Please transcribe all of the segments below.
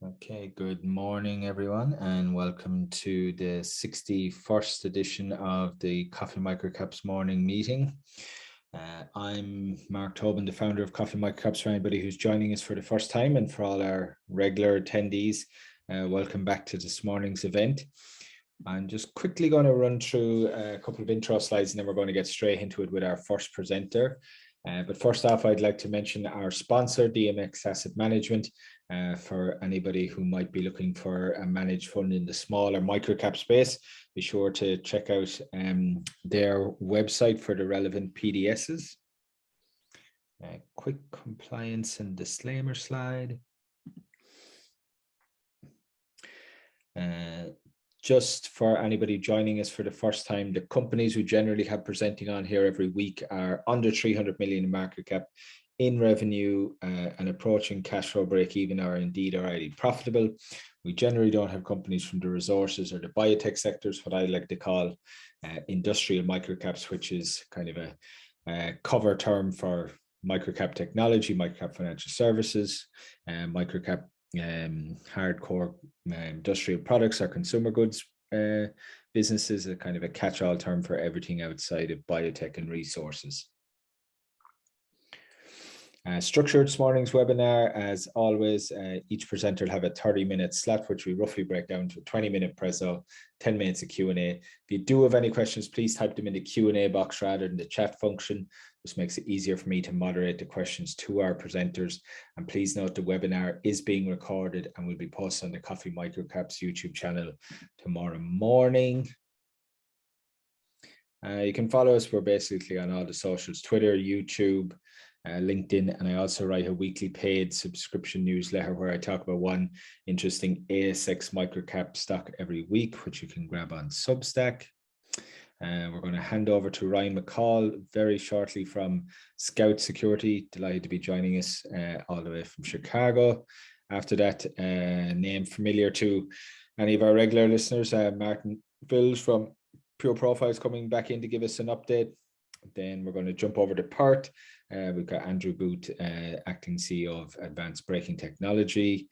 Okay, good morning, everyone, and welcome to the 61st edition of the Coffee Microcaps Morning Meeting. I'm Mark Tobin, the founder of Coffee Microcaps. For anybody who's joining us for the first time, and for all our regular attendees, welcome back to this morning's event. I'm just quickly going to run through a couple of intro slides, and then we're going to get straight into it with our first presenter. But first off, I'd like to mention our sponsor, DMX Asset Management, for anybody who might be looking for a managed fund in the smaller microcap space. Be sure to check out their website for the relevant PDSs. Quick compliance and disclaimer slide. Just for anybody joining us for the first time, the companies we generally have presenting on here every week are under 300 million in market cap, in revenue, and approaching cash flow break even, or indeed are already profitable. We generally don't have companies from the resources or the biotech sectors, what I like to call industrial microcaps, which is kind of a cover term for microcap technology, microcap financial services, microcap hardcore industrial products or consumer goods businesses, a kind of a catch-all term for everything outside of biotech and resources. Structured this morning's webinar, as always, each presenter will have a 30-minute slot, which we roughly break down to a 20-minute preso, 10 minutes of Q&A. If you do have any questions, please type them in the Q&A box rather than the chat function. This makes it easier for me to moderate the questions to our presenters. And please note the webinar is being recorded and will be posted on the Coffee Microcaps YouTube channel tomorrow morning. You can follow us. We're basically on all the socials, Twitter, YouTube, LinkedIn, and I also write a weekly paid subscription newsletter where I talk about one interesting ASX microcap stock every week, which you can grab on Substack. We're going to hand over to Ryan McCall very shortly from Scout Security. Delighted to be joining us all the way from Chicago. After that, name familiar to any of our regular listeners, Martin Filz from Pureprofile is coming back in to give us an update. Then we're going to jump over to Perth. We've got Andrew Booth, acting CEO of Advanced Braking Technology.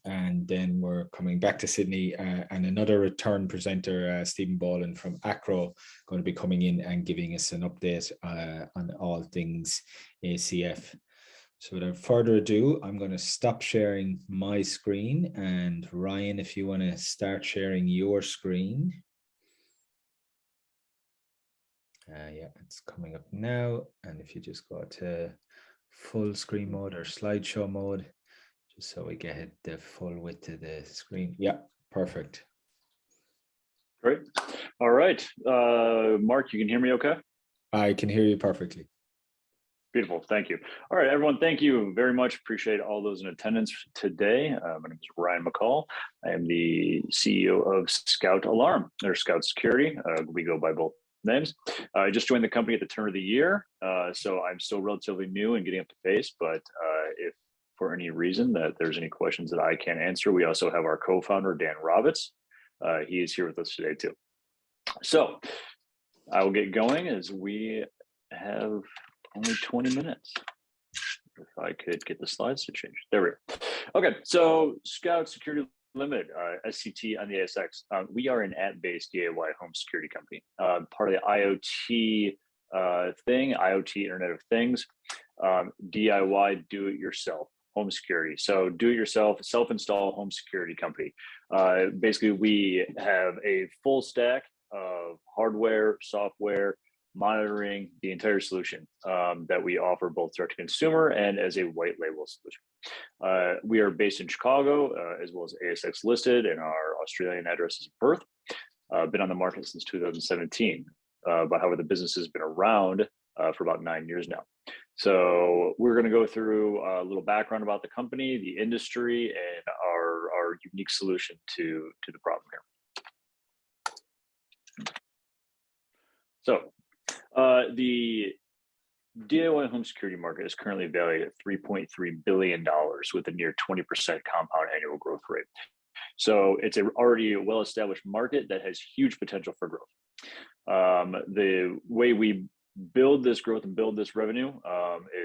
And then we're coming back to Sydney, and another return presenter, Stephen Boland from Acrow, going to be coming in and giving us an update on all things ACF. So without further ado, I'm going to stop sharing my screen. And Ryan, if you want to start sharing your screen. Yeah, it's coming up now. And if you just go to full screen mode or slideshow mode, just so we get the full width of the screen. Yeah, perfect. Great. All right. Mark, you can hear me okay? I can hear you perfectly. Beautiful. Thank you. All right, everyone. Thank you very much. Appreciate all those in attendance today. My name is Ryan McCall. I am the CEO of Scout Alarm, or Scout Security. We go by both names. I just joined the company at the turn of the year, so I'm still relatively new and getting up to pace, but if for any reason that there's any questions that I can't answer, we also have our co-founder, Dan Roberts. He is here with us today too. So I will get going as we have only 20 minutes. If I could get the slides to change. There we go. Okay, so Scout Security Limited, SCT on the ASX. We are an app-based DIY home security company, part of the IoT thing, IoT Internet of Things, DIY, do-it-yourself home security. So do-it-yourself, self-install home security company. Basically, we have a full stack of hardware, software, monitoring, the entire solution that we offer both direct to consumer and as a white label solution. We are based in Chicago, as well as ASX listed, and our Australian address is Perth. Been on the market since 2017, but however, the business has been around for about 9 years now. So we're going to go through a little background about the company, the industry, and our unique solution to the problem here. So the DIY home security market is currently valued at $3.3 billion with a near 20% compound annual growth rate. So it's already a well-established market that has huge potential for growth. The way we build this growth and build this revenue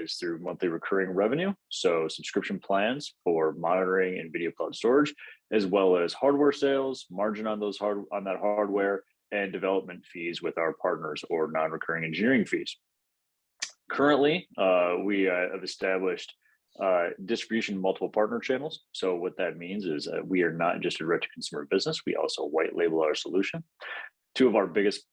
is through monthly recurring revenue. So subscription plans for monitoring and video cloud storage, as well as hardware sales, margin on that hardware, and development fees with our partners or non-recurring engineering fees. Currently, we have established distribution multiple partner channels. So what that means is we are not just a direct-to-consumer business. We also white label our solution. Two of our biggest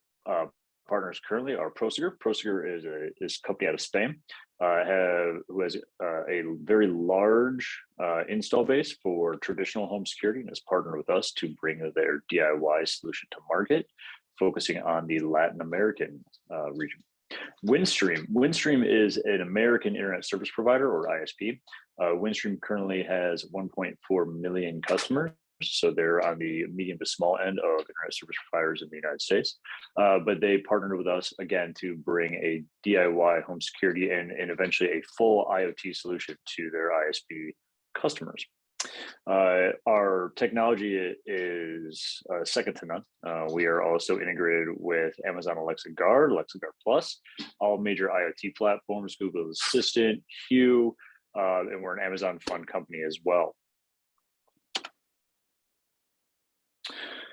partners currently are Prosegur. Prosegur is a company out of Spain, who has a very large install base for traditional home security and has partnered with us to bring their DIY solution to market, focusing on the Latin American region. Windstream is an American internet service provider, or ISP. Windstream currently has 1.4 million customers. So they're on the medium to small end of internet service providers in the United States. But they partnered with us, again, to bring a DIY home security and eventually a full IoT solution to their ISP customers. Our technology is second to none. We are also integrated with Amazon Alexa Guard, Alexa Guard Plus, all major IoT platforms, Google Assistant, Hue, and we're an Amazon Fund company as well.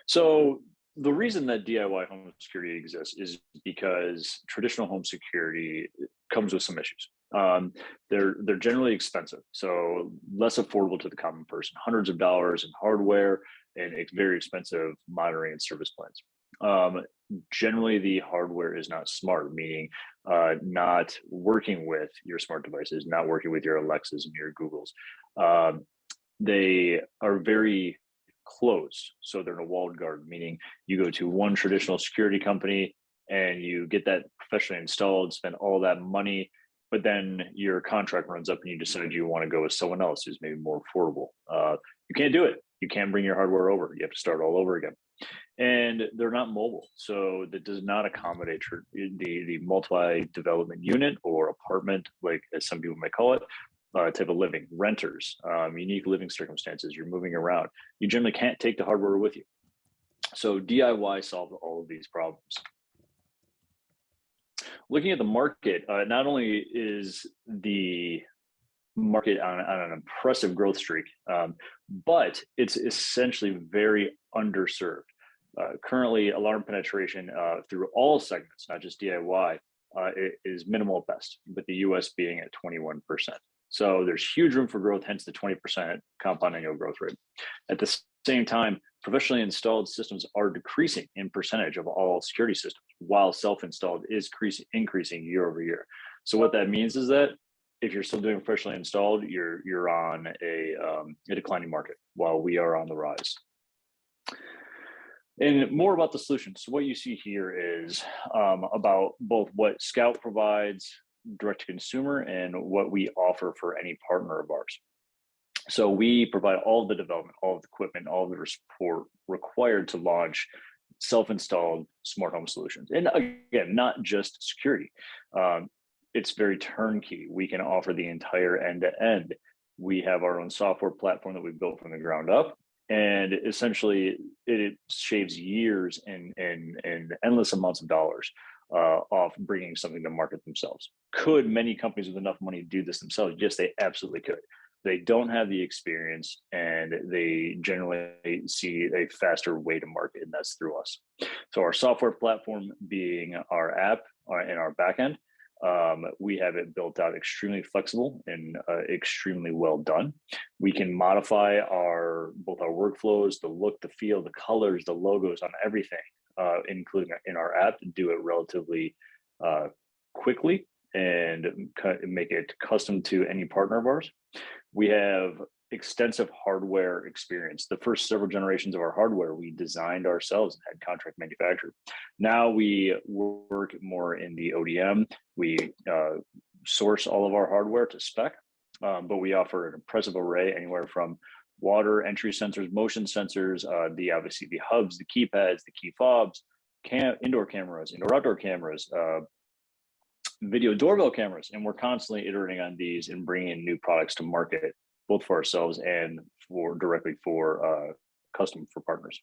So the reason that DIY home security exists is because traditional home security comes with some issues. They're generally expensive, so less affordable to the common person. Hundreds of dollars in hardware and very expensive monitoring and service plans. Generally, the hardware is not smart, meaning not working with your smart devices, not working with your Alexas and your Googles. They are very closed, so they're in a walled garden, meaning you go to one traditional security company and you get that professionally installed, spend all that money, but then your contract runs up and you decide you want to go with someone else who's maybe more affordable. You can't do it. You can't bring your hardware over. You have to start all over again. And they're not mobile, so that does not accommodate the multi-development unit or apartment, like as some people might call it, type of living, renters, unique living circumstances, you're moving around. You generally can't take the hardware with you. So DIY solved all of these problems. Looking at the market, not only is the market on an impressive growth streak, but it's essentially very underserved. Currently, alarm penetration through all segments, not just DIY, is minimal at best, with the US being at 21%. So there's huge room for growth, hence the 20% compound annual growth rate. At the same time, professionally installed systems are decreasing in percentage of all security systems, while self-installed is increasing year over year. So what that means is that if you're still doing professionally installed, you're on a declining market, while we are on the rise. And more about the solution. So what you see here is about both what Scout provides direct to consumer and what we offer for any partner of ours. So we provide all of the development, all of the equipment, all of the support required to launch self-installed smart home solutions. And again, not just security. It's very turnkey. We can offer the entire end-to-end. We have our own software platform that we've built from the ground up. And essentially, it shaves years and endless amounts of dollars off bringing something to market themselves. Could many companies with enough money do this themselves? Yes, they absolutely could. They don't have the experience, and they generally see a faster way to market, and that's through us. So our software platform being our app and our backend, we have it built out extremely flexible and extremely well done. We can modify both our workflows, the look, the feel, the colors, the logos on everything, including in our app, to do it relatively quickly and make it custom to any partner of ours. We have extensive hardware experience. The first several generations of our hardware, we designed ourselves and had contract manufactured. Now we work more in the ODM. We source all of our hardware to spec, but we offer an impressive array, anywhere from water entry sensors, motion sensors, obviously the hubs, the keypads, the key fobs, indoor cameras, indoor-outdoor cameras, video doorbell cameras, and we're constantly iterating on these and bringing new products to market, both for ourselves and directly for custom for partners.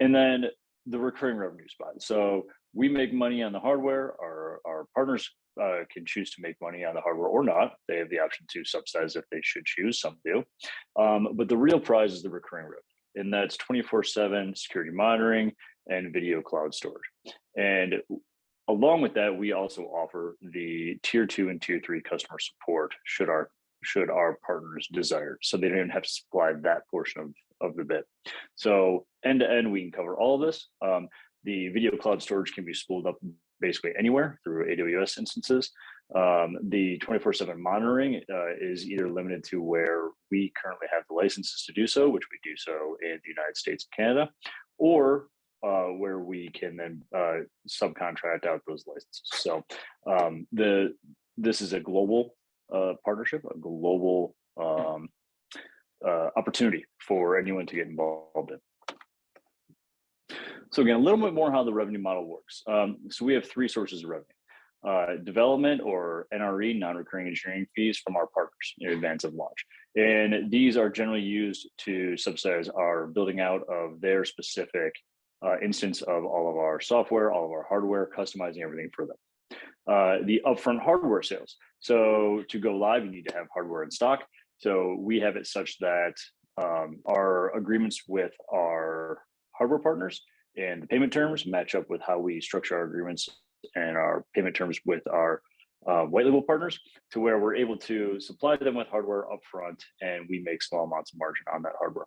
And then the recurring revenue spot. So we make money on the hardware. Our partners can choose to make money on the hardware or not. They have the option to subsidize if they should choose. Some do. But the real prize is the recurring revenue, and that's 24/7 security monitoring and video cloud storage. And along with that, we also offer the tier 2 and tier 3 customer support should our partners desire. So they don't have to supply that portion of the bit. So end to end, we can cover all of this. The video cloud storage can be spooled up basically anywhere through AWS instances. The 24/7 monitoring is either limited to where we currently have the licenses to do so, which we do so in the United States and Canada, or where we can then subcontract out those licenses. So this is a global partnership, a global opportunity for anyone to get involved in. So again, a little bit more how the revenue model works. So we have 3 sources of revenue. Development or NRE, non-recurring engineering fees from our partners in advance of launch. And these are generally used to subsidize our building out of their specific instance of all of our software, all of our hardware, customizing everything for them. The upfront hardware sales. So to go live, you need to have hardware in stock. So we have it such that our agreements with our hardware partners and the payment terms match up with how we structure our agreements and our payment terms with our white label partners, to where we're able to supply them with hardware upfront and we make small amounts of margin on that hardware.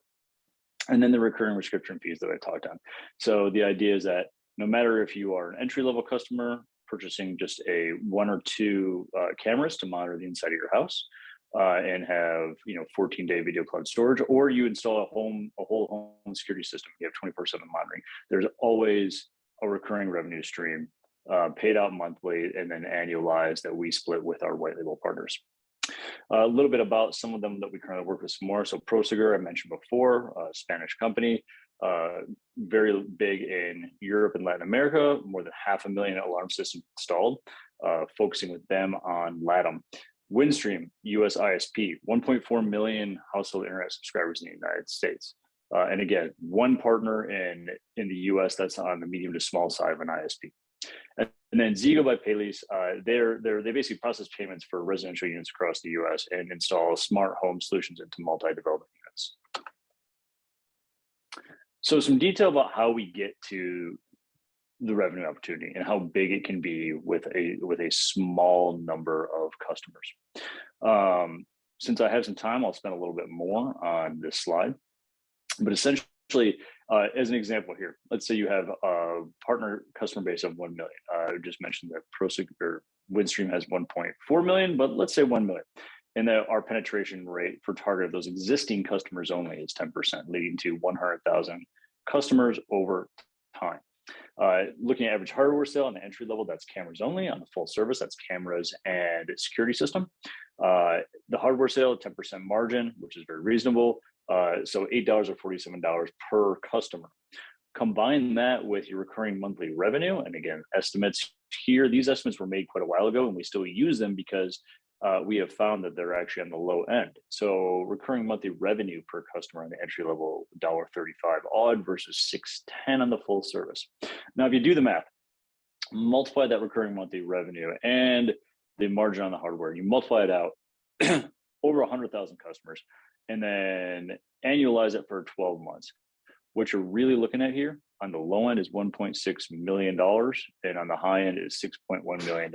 And then the recurring subscription fees that I talked on. So the idea is that no matter if you are an entry-level customer purchasing just 1 or 2 cameras to monitor the inside of your house and have 14-day video cloud storage, or you install a whole home security system, you have 24/7 monitoring, there's always a recurring revenue stream paid out monthly and then annualized that we split with our white label partners. A little bit about some of them that we currently work with some more. So Prosegur, I mentioned before, a Spanish company, very big in Europe and Latin America, more than 500,000 alarm systems installed, focusing with them on LATAM. Windstream, US ISP, 1.4 million household internet subscribers in the United States. And again, one partner in the US that's on the medium to small side of an ISP. And then Zigo by Payless, they basically process payments for residential units across the US and install smart home solutions into multi-development units. So some detail about how we get to the revenue opportunity and how big it can be with a small number of customers. Since I have some time, I'll spend a little bit more on this slide. But essentially, as an example here, let's say you have a partner customer base of 1 million. I just mentioned that Prosegur Windstream has 1.4 million, but let's say 1 million. And that our penetration rate for target of those existing customers only is 10%, leading to 100,000 customers over time. Looking at average hardware sale on the entry level, that's cameras only. On the full service, that's cameras and security system. The hardware sale, 10% margin, which is very reasonable. So $8 or $47 per customer. Combine that with your recurring monthly revenue. And again, estimates here, these estimates were made quite a while ago and we still use them because we have found that they're actually on the low end. So recurring monthly revenue per customer on the entry level, $1.35 odd versus $6.10 on the full service. Now, if you do the math, multiply that recurring monthly revenue and the margin on the hardware, you multiply it out over 100,000 customers, and then annualize it for 12 months. What you're really looking at here on the low end is $1.6 million, and on the high end is $6.1 million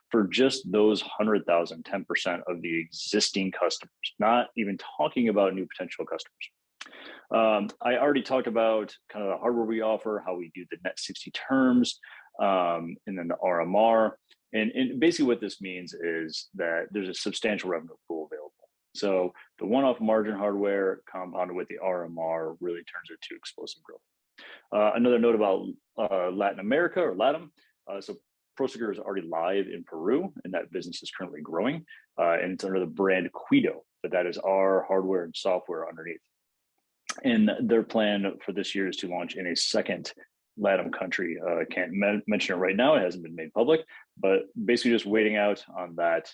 for just those 100,000, 10% of the existing customers, not even talking about new potential customers. I already talked about kind of the hardware we offer, how we do the net 60 terms, and then the RMR. And basically what this means is that there's a substantial revenue pool available. So the one-off margin hardware compounded with the RMR really turns it to explosive growth. Another note about Latin America or LATAM. So Prosegur is already live in Peru, and that business is currently growing. And it's under the brand Cuido, but that is our hardware and software underneath. And their plan for this year is to launch in a second LATAM country. I can't mention it right now. It hasn't been made public, but basically just waiting out on that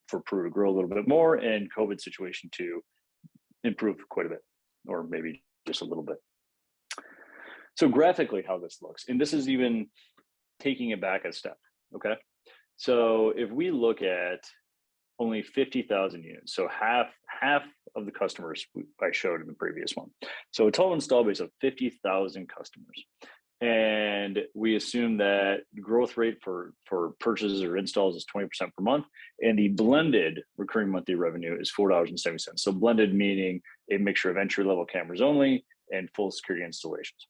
for Peru to grow a little bit more and COVID situation to improve quite a bit, or maybe just a little bit. So graphically how this looks, and this is even taking it back a step, okay? So if we look at only 50,000 units, so half of the customers I showed in the previous one. So a total install base of 50,000 customers. And we assume that growth rate for purchases or installs is 20% per month, and the blended recurring monthly revenue is $4.70. So blended meaning a mixture of entry-level cameras only and full security installations.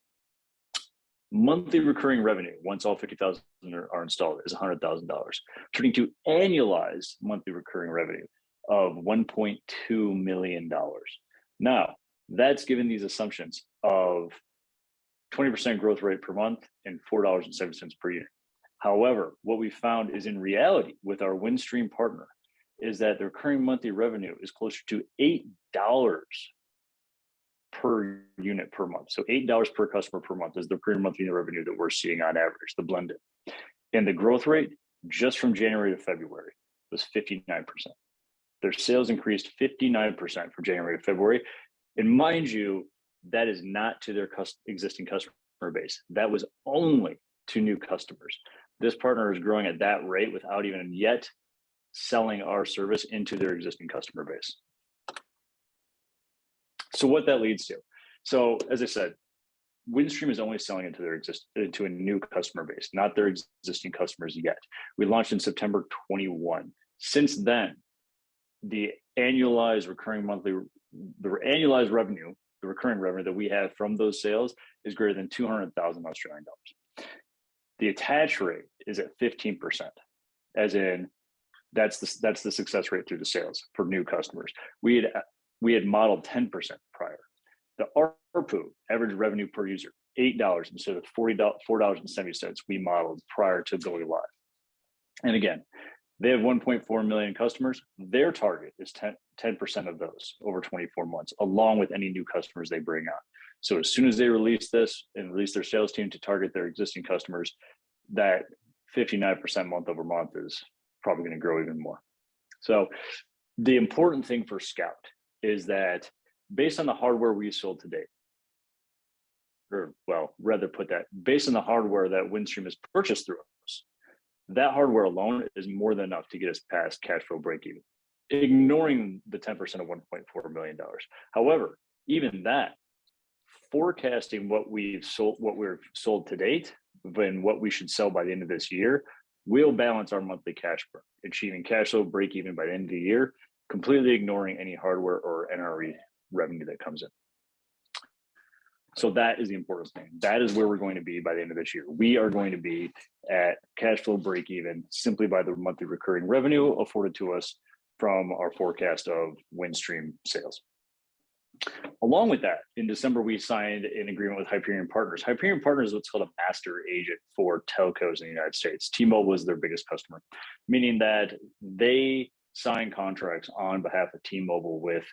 Monthly recurring revenue, once all 50,000 are installed, is $100,000, turning to annualized monthly recurring revenue of $1.2 million. Now, that's given these assumptions of 20% growth rate per month and $4.07 per unit. However, what we found is in reality with our Windstream partner is that the recurring monthly revenue is closer to $8 per unit per month. So $8 per customer per month is the recurring monthly revenue that we're seeing on average, the blended. And the growth rate just from January to February was 59%. Their sales increased 59% from January to February. And mind you, that is not to their existing customer base. That was only to new customers. This partner is growing at that rate without even yet selling our service into their existing customer base. So what that leads to. So as I said, Windstream is only selling into a new customer base, not their existing customers yet. We launched in September 21. Since then, the annualized recurring revenue, the recurring revenue that we have from those sales is greater than 200,000 Australian dollars. The attach rate is at 15%, as in that's the success rate through the sales for new customers. We had modeled 10% prior. The ARPU, average revenue per user, $8 instead of $4.70 we modeled prior to going live. And again, they have 1.4 million customers. Their target is 10% of those over 24 months, along with any new customers they bring on. So as soon as they release this and release their sales team to target their existing customers, that 59% month over month is probably going to grow even more. So the important thing for Scout is that based on the hardware we sold to date, or well, rather put that, based on the hardware that Windstream has purchased through us, that hardware alone is more than enough to get us past cash flow break even, ignoring the 10% of $1.4 million. However, even that, forecasting what we've sold to date and what we should sell by the end of this year, will balance our monthly cash burn, achieving cash flow break even by the end of the year, completely ignoring any hardware or NRE revenue that comes in. So that is the important thing. That is where we're going to be by the end of this year. We are going to be at cash flow break even simply by the monthly recurring revenue afforded to us from our forecast of Windstream sales. Along with that, in December, we signed an agreement with Hyperion Partners. Hyperion Partners is what's called a master agent for telcos in the United States. T-Mobile is their biggest customer, meaning that they sign contracts on behalf of T-Mobile with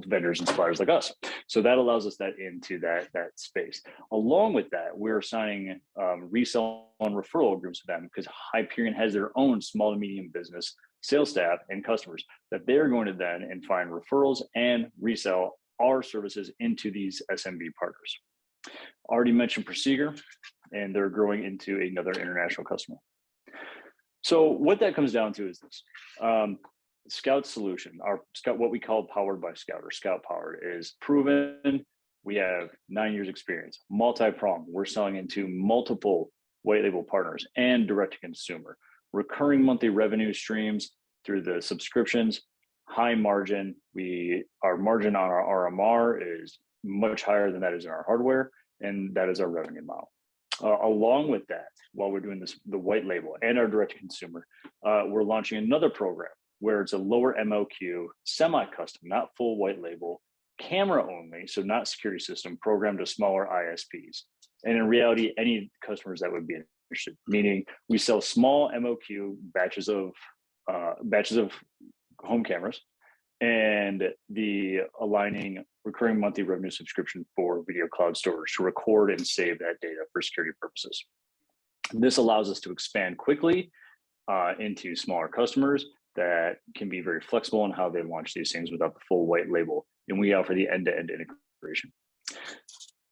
vendors and suppliers like us. So that allows us into that space. Along with that, we're signing resell and referral agreements with them because Hyperion has their own small to medium business sales staff and customers that they're going to then and find referrals and resell our services into these SMB partners. Already mentioned Procedure, and they're growing into another international customer. So what that comes down to is this. Scout solution, our Scout, what we call powered by Scout or Scout powered, is proven. We have 9 years experience, multi-pronged. We're selling into multiple white label partners and direct to consumer, recurring monthly revenue streams through the subscriptions, high margin. Our margin on our RMR is much higher than that is in our hardware, and that is our revenue model. Along with that, while we're doing this, the white label and our direct to consumer, we're launching another program where it's a lower MOQ, semi-custom, not full white label, camera only, so not security system, programmed to smaller ISPs. And in reality, any customers that would be interested, meaning we sell small MOQ batches of home cameras and the aligning recurring monthly revenue subscription for video cloud storage to record and save that data for security purposes. This allows us to expand quickly into smaller customers that can be very flexible in how they launch these things without the full white label. And we offer the end-to-end integration.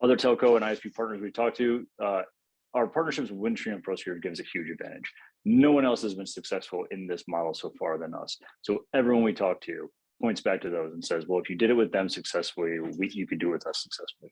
Other telco and ISP partners we talked to, our partnerships with Windstream and ProSecure gives a huge advantage. No one else has been successful in this model so far than us. So everyone we talk to points back to those and says, well, if you did it with them successfully, you could do it with us successfully.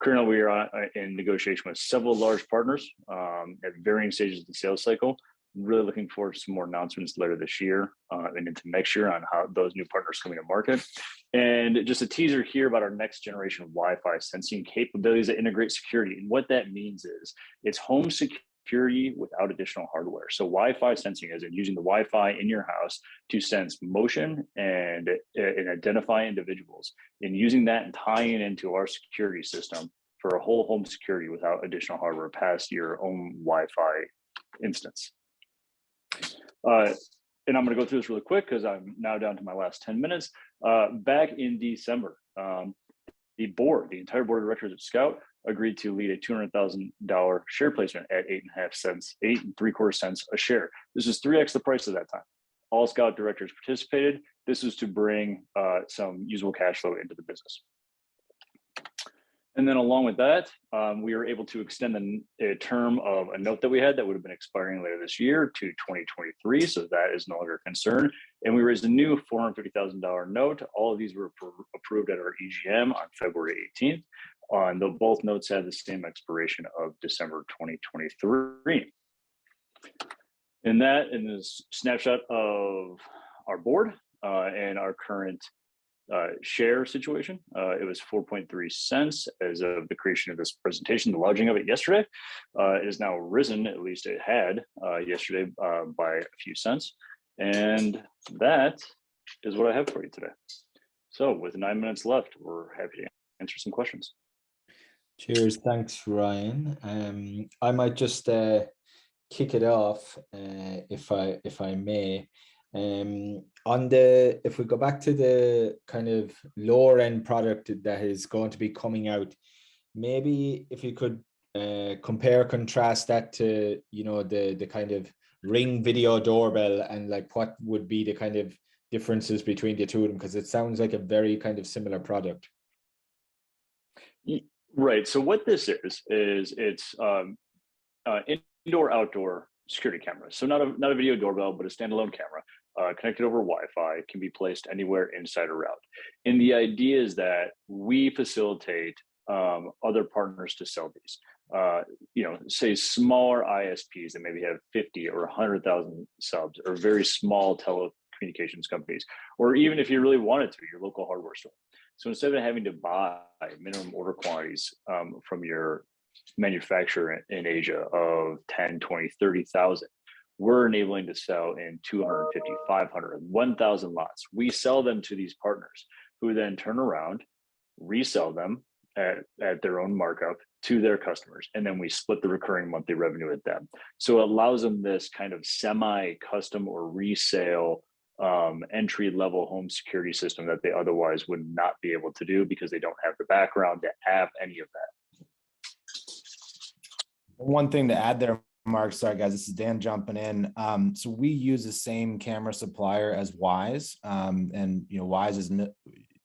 Currently, we are in negotiation with several large partners at varying stages of the sales cycle. Really looking forward to some more announcements later this year and into next year on how those new partners coming to market. And just a teaser here about our next generation Wi-Fi sensing capabilities that integrate security. And what that means is it's home security without additional hardware. So Wi-Fi sensing is in using the Wi-Fi in your house to sense motion and identify individuals, and using that and tying it into our security system for a whole home security without additional hardware past your own Wi-Fi instance. And I'm going to go through this really quick because I'm now down to my last 10 minutes. Back in December, the entire board of directors of Scout agreed to lead a $200,000 share placement at 8.75 cents a share. This is 3x the price of that time. All Scout directors participated. This was to bring some usable cash flow into the business. And then along with that, we were able to extend a term of a note that we had that would have been expiring later this year to 2023. So that is no longer a concern. And we raised a new $450,000 note. All of these were approved at our EGM on February 18th. Both notes had the same expiration of December 2023. And that in this snapshot of our board and our current share situation. It was 4.3 cents as of the creation of this presentation, the lodging of it yesterday. It has now risen, at least it had yesterday by a few cents. And that is what I have for you today. So with 9 minutes left, we're happy to answer some questions. Cheers. Thanks, Ryan. I might just kick it off if I may. If we go back to the kind of lower end product that is going to be coming out, maybe if you could compare, contrast that to, you know, the kind of Ring video doorbell, and like what would be the kind of differences between the two of them, because it sounds like a very kind of similar product. Right. So what this is it's indoor outdoor security cameras. So not a video doorbell, but a standalone camera connected over Wi-Fi, can be placed anywhere inside or out. And the idea is that we facilitate other partners to sell these. You know, say smaller ISPs that maybe have 50 or 100,000 subs, or very small telecommunications companies, or even if you really wanted to, your local hardware store. So instead of having to buy minimum order quantities from your manufacturer in Asia of 10, 20, 30,000, we're enabling to sell in 250, 500, 1,000 lots. We sell them to these partners who then turn around, resell them at their own markup to their customers. And then we split the recurring monthly revenue with them. So it allows them this kind of semi-custom or resale entry-level home security system that they otherwise would not be able to do because they don't have the background to have any of that. One thing to add there, Mark, sorry guys, this is Dan jumping in. So we use the same camera supplier as Wyze, and you know, Wyze is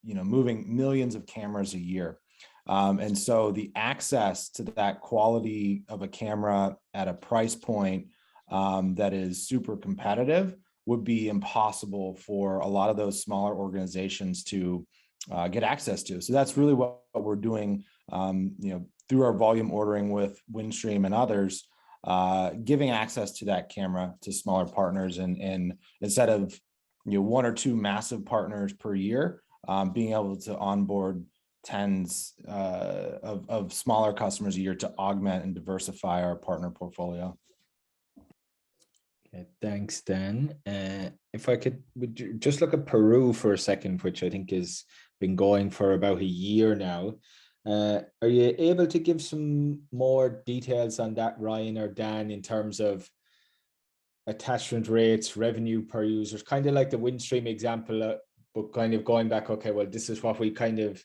moving millions of cameras a year. And so the access to that quality of a camera at a price point that is super competitive would be impossible for a lot of those smaller organizations to get access to. So that's really what we're doing, through our volume ordering with Windstream and others, giving access to that camera to smaller partners, and instead of one or two massive partners per year, being able to onboard tens of smaller customers a year to augment and diversify our partner portfolio. Okay, thanks, Dan. If I could just look at Peru for a second, which I think has been going for about a year now. Are you able to give some more details on that, Ryan or Dan, in terms of attachment rates, revenue per user, kind of like the Windstream example, but kind of going back, okay, well, this is what we kind of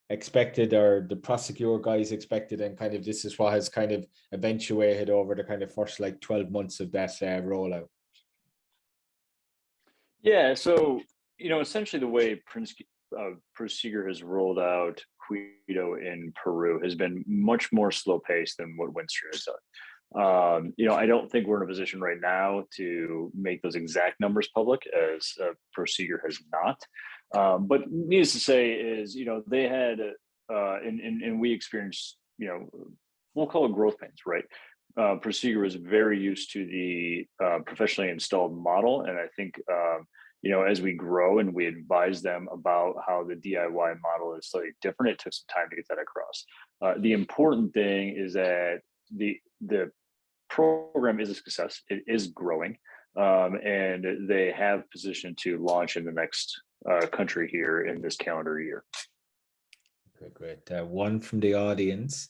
expected, or the ProSecure guys expected, and kind of this is what has kind of eventuated over the kind of first like 12 months of that rollout? Yeah, so, essentially the way ProSecure has rolled out Quito in Peru has been much more slow paced than what Windstream has done. I don't think we're in a position right now to make those exact numbers public, as Prosegur has not. But needless to say is, they had, and we experienced, we'll call it growth pains, right? Prosegur was very used to the professionally installed model. And I think, as we grow and we advise them about how the DIY model is slightly different, it took some time to get that across. The important thing is that the program is a success. It is growing, and they have positioned to launch in the next country here in this calendar year. Okay, great. One from the audience.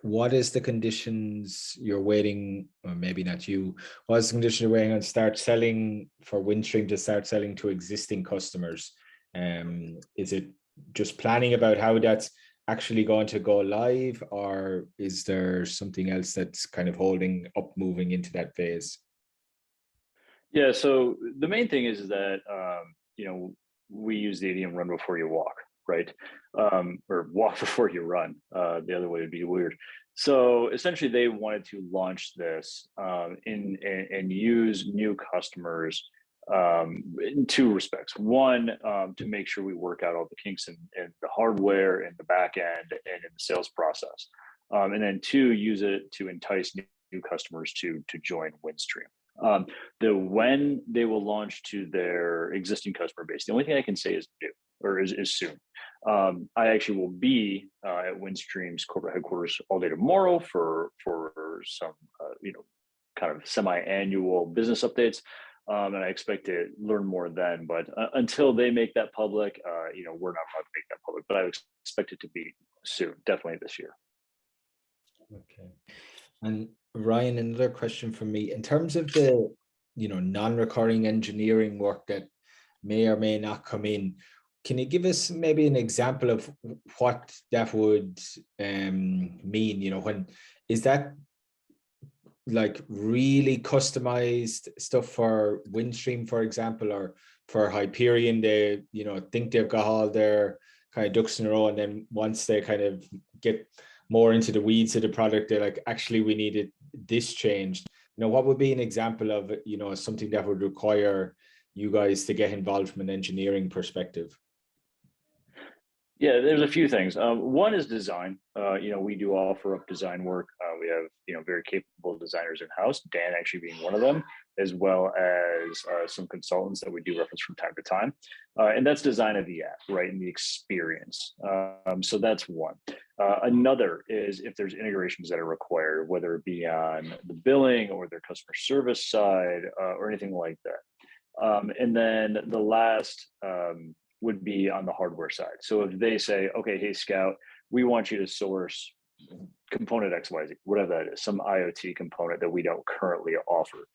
What is the conditions you're waiting, or maybe not you, what is the condition you're waiting on start selling for Windstream to start selling to existing customers? Is it just planning about how that's actually going to go live, or is there something else that's kind of holding up moving into that phase? Yeah, so the main thing is that, we use the idiom run before you walk, right? Or walk before you run. The other way would be weird. So essentially they wanted to launch this and use new customers in two respects. One, to make sure we work out all the kinks in the hardware and the back end and in the sales process. And then two, use it to entice new customers to join Windstream. When they will launch to their existing customer base, the only thing I can say is new, or is soon. I actually will be at Windstream's corporate headquarters all day tomorrow for some kind of semi-annual business updates, and I expect to learn more then. But until they make that public, we're not allowed to make that public. But I expect it to be soon, definitely this year. Okay. And Ryan, another question from me. In terms of the, non-recurring engineering work that may or may not come in, can you give us maybe an example of what that would mean? When is that like really customized stuff for Windstream, for example, or for Hyperion? They, think they've got all their kind of ducks in a row, and then once they kind of get more into the weeds of the product, they're like, actually, we needed this changed. What would be an example of, something that would require you guys to get involved from an engineering perspective? Yeah, there's a few things. One is design. We do offer up design work. We have, very capable designers in-house, Dan actually being one of them, as well as some consultants that we do reference from time to time. And that's design of the app, right, and the experience. So that's one. Another is if there's integrations that are required, whether it be on the billing or their customer service side or anything like that. And then the last would be on the hardware side. So if they say, okay, hey, Scout, we want you to source component XYZ, whatever that is, some IoT component that we don't currently offer.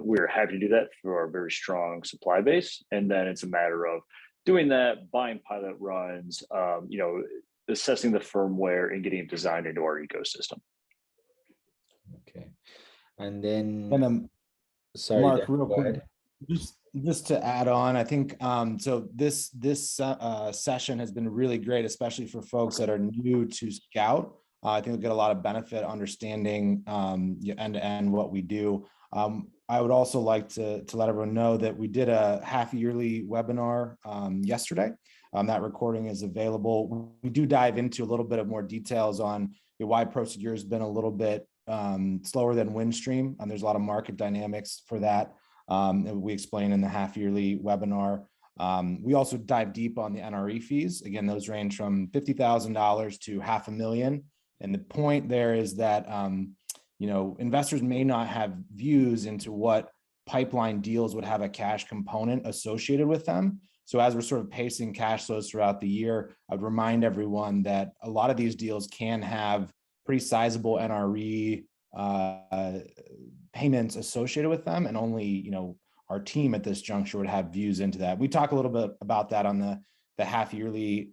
We're happy to do that through our very strong supply base. And then it's a matter of doing that, buying pilot runs, assessing the firmware and getting it designed into our ecosystem. Okay. And then, sorry, Mark, real quick, just to add on, I think so this session has been really great, especially for folks that are new to Scout. I think we'll get a lot of benefit understanding end-to-end what we do. I would also like to let everyone know that we did a half-yearly webinar yesterday. That recording is available. We do dive into a little bit of more details on why Prosegur has been a little bit slower than Windstream, and there's a lot of market dynamics for that. We explain in the half-yearly webinar. We also dive deep on the NRE fees. Again, those range from $50,000 to $500,000. And the point there is that investors may not have views into what pipeline deals would have a cash component associated with them. So as we're sort of pacing cash flows throughout the year, I'd remind everyone that a lot of these deals can have pretty sizable NRE payments associated with them, and only our team at this juncture would have views into that. We talk a little bit about that on the half-yearly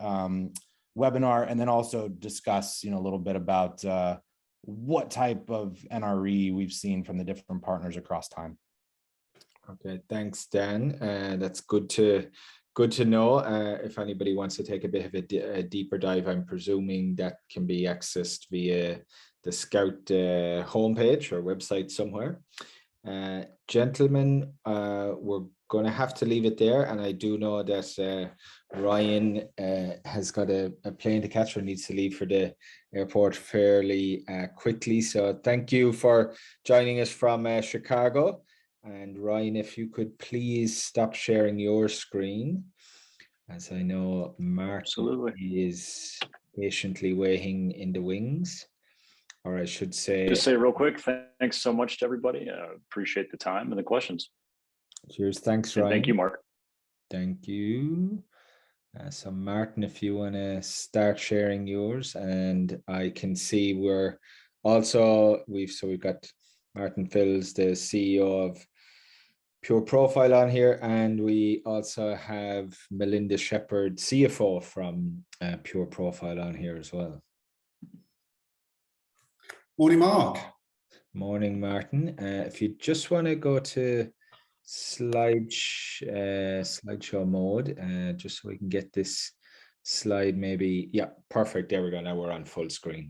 webinar, and then also discuss a little bit about what type of NRE we've seen from the different partners across time. Okay, thanks, Dan. That's good to good to know. If anybody wants to take a bit of a deeper dive, I'm presuming that can be accessed via the Scout homepage or website somewhere. Gentlemen, we're going to have to leave it there, and I do know that Ryan has got a plane to catch or needs to leave for the airport fairly quickly. So thank you for joining us from Chicago. And Ryan, if you could please stop sharing your screen, as I know Mark is patiently waiting in the wings. Or I should say, just say real quick, thanks so much to everybody. Appreciate the time and the questions. Cheers. Thanks, Ryan. And thank you, Mark. Thank you. So Martin, if you want to start sharing yours, and I can see we're also, we've got Martin Filz, the CEO of Pureprofile on here, and we also have Melinda Shepherd, CFO from Pureprofile on here as well. Morning, Mark. Morning, Martin. If you just want to go to slideshow mode, just so we can get this slide maybe. Yeah, perfect. There we go. Now we're on full screen.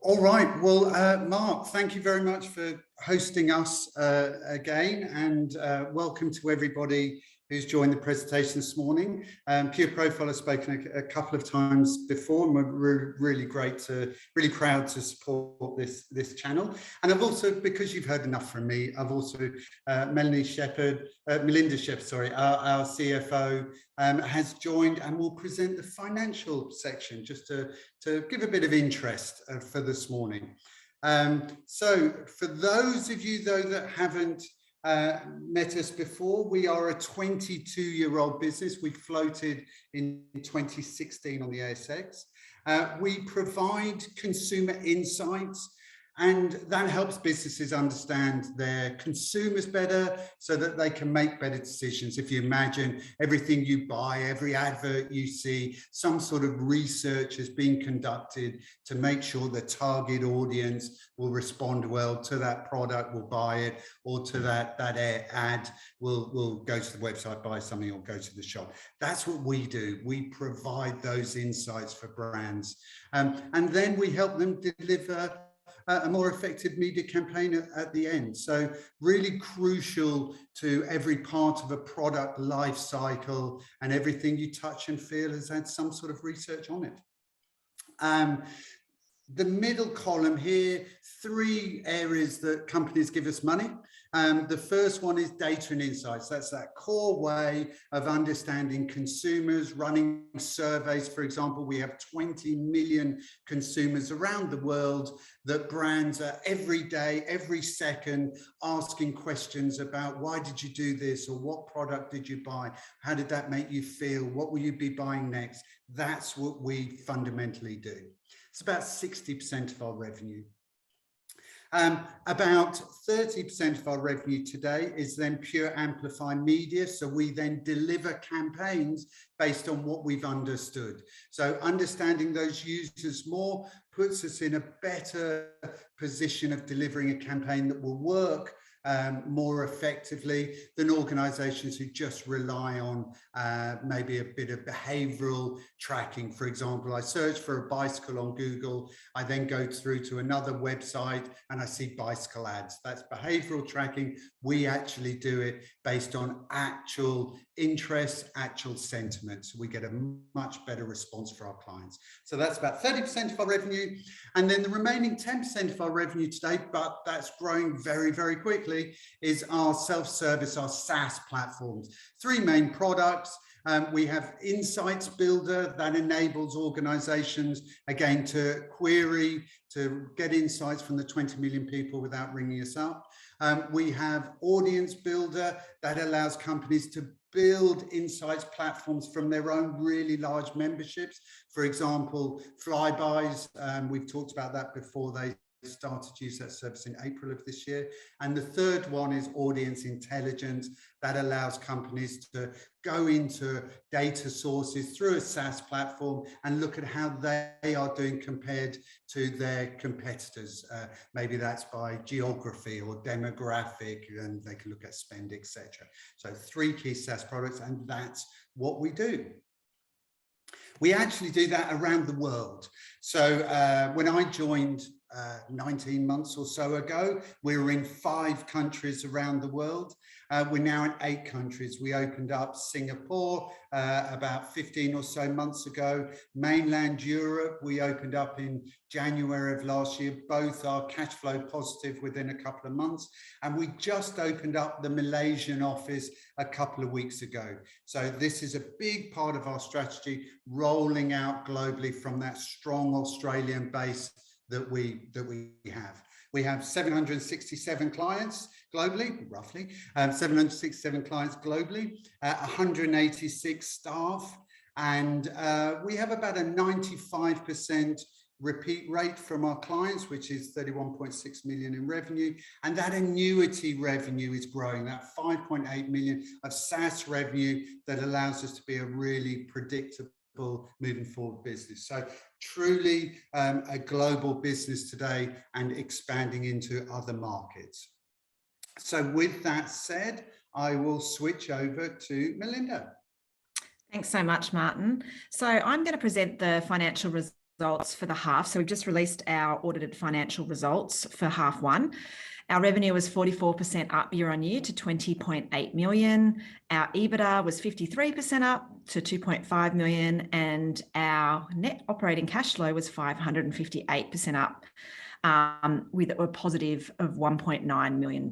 All right. Well, Mark, thank you very much for hosting us again, and welcome to everybody who's joined the presentation this morning. Pureprofile has spoken a couple of times before, and we're really proud to support this channel. And I've also, because you've heard enough from me, I've also Melinda Shepherd, sorry, our CFO, has joined and will present the financial section just to give a bit of interest for this morning. So for those of you though that haven't met us before, we are a 22-year-old business. We floated in 2016 on the ASX. We provide consumer insights, and that helps businesses understand their consumers better so that they can make better decisions. If you imagine everything you buy, every advert you see, some sort of research has been conducted to make sure the target audience will respond well to that product, will buy it, or to that ad will go to the website, buy something, or go to the shop. That's what we do. We provide those insights for brands. And then we help them deliver a more effective media campaign at the end. So really crucial to every part of a product life cycle, and everything you touch and feel has had some sort of research on it. The middle column here, 3 areas that companies give us money. The first one is data and insights. That's that core way of understanding consumers, running surveys. For example, we have 20 million consumers around the world that brands are every day, every second asking questions about why did you do this, or what product did you buy? How did that make you feel? What will you be buying next? That's what we fundamentally do. It's about 60% of our revenue. About 30% of our revenue today is then pure amplify media. So we then deliver campaigns based on what we've understood. So understanding those users more puts us in a better position of delivering a campaign that will work more effectively than organizations who just rely on maybe a bit of behavioral tracking. For example, I search for a bicycle on Google, I then go through to another website and I see bicycle ads. That's behavioral tracking. We actually do it based on actual interests, actual sentiments. We get a much better response for our clients. So that's about 30% of our revenue. And then the remaining 10% of our revenue today, but that's growing very, very quickly, is our self-service, our SaaS platforms. 3 main products. We have Insights Builder that enables organizations, again, to query, to get insights from the 20 million people without ringing us up. We have Audience Builder that allows companies to build insights platforms from their own really large memberships. For example, Flybys, we've talked about that before. They started to use that service in April of this year. And the third one is audience intelligence that allows companies to go into data sources through a SaaS platform and look at how they are doing compared to their competitors. Maybe that's by geography or demographic, and they can look at spend, etc. So 3 key SaaS products, and that's what we do. We actually do that around the world. So when I joined 19 months or so ago, we were in 5 countries around the world. We're now in 8 countries. We opened up Singapore about 15 or so months ago. Mainland Europe, we opened up in January of last year. Both are cash flow positive within a couple of months. And we just opened up the Malaysian office a couple of weeks ago. So this is a big part of our strategy, rolling out globally from that strong Australian base that we have. We have 767 clients globally, roughly, 767 clients globally, 186 staff, and we have about a 95% repeat rate from our clients, which is 31.6 million in revenue, and that annuity revenue is growing, that 5.8 million of SaaS revenue that allows us to be a really predictable moving forward business. So truly a global business today and expanding into other markets. So with that said, I will switch over to Melinda. Thanks so much, Martin. So I'm going to present the financial results for the half. So we've just released our audited financial results for half 1. Our revenue was 44% up year on year to 20.8 million. Our EBITDA was 53% up to 2.5 million. And our net operating cash flow was 558% up with a positive of $1.9 million.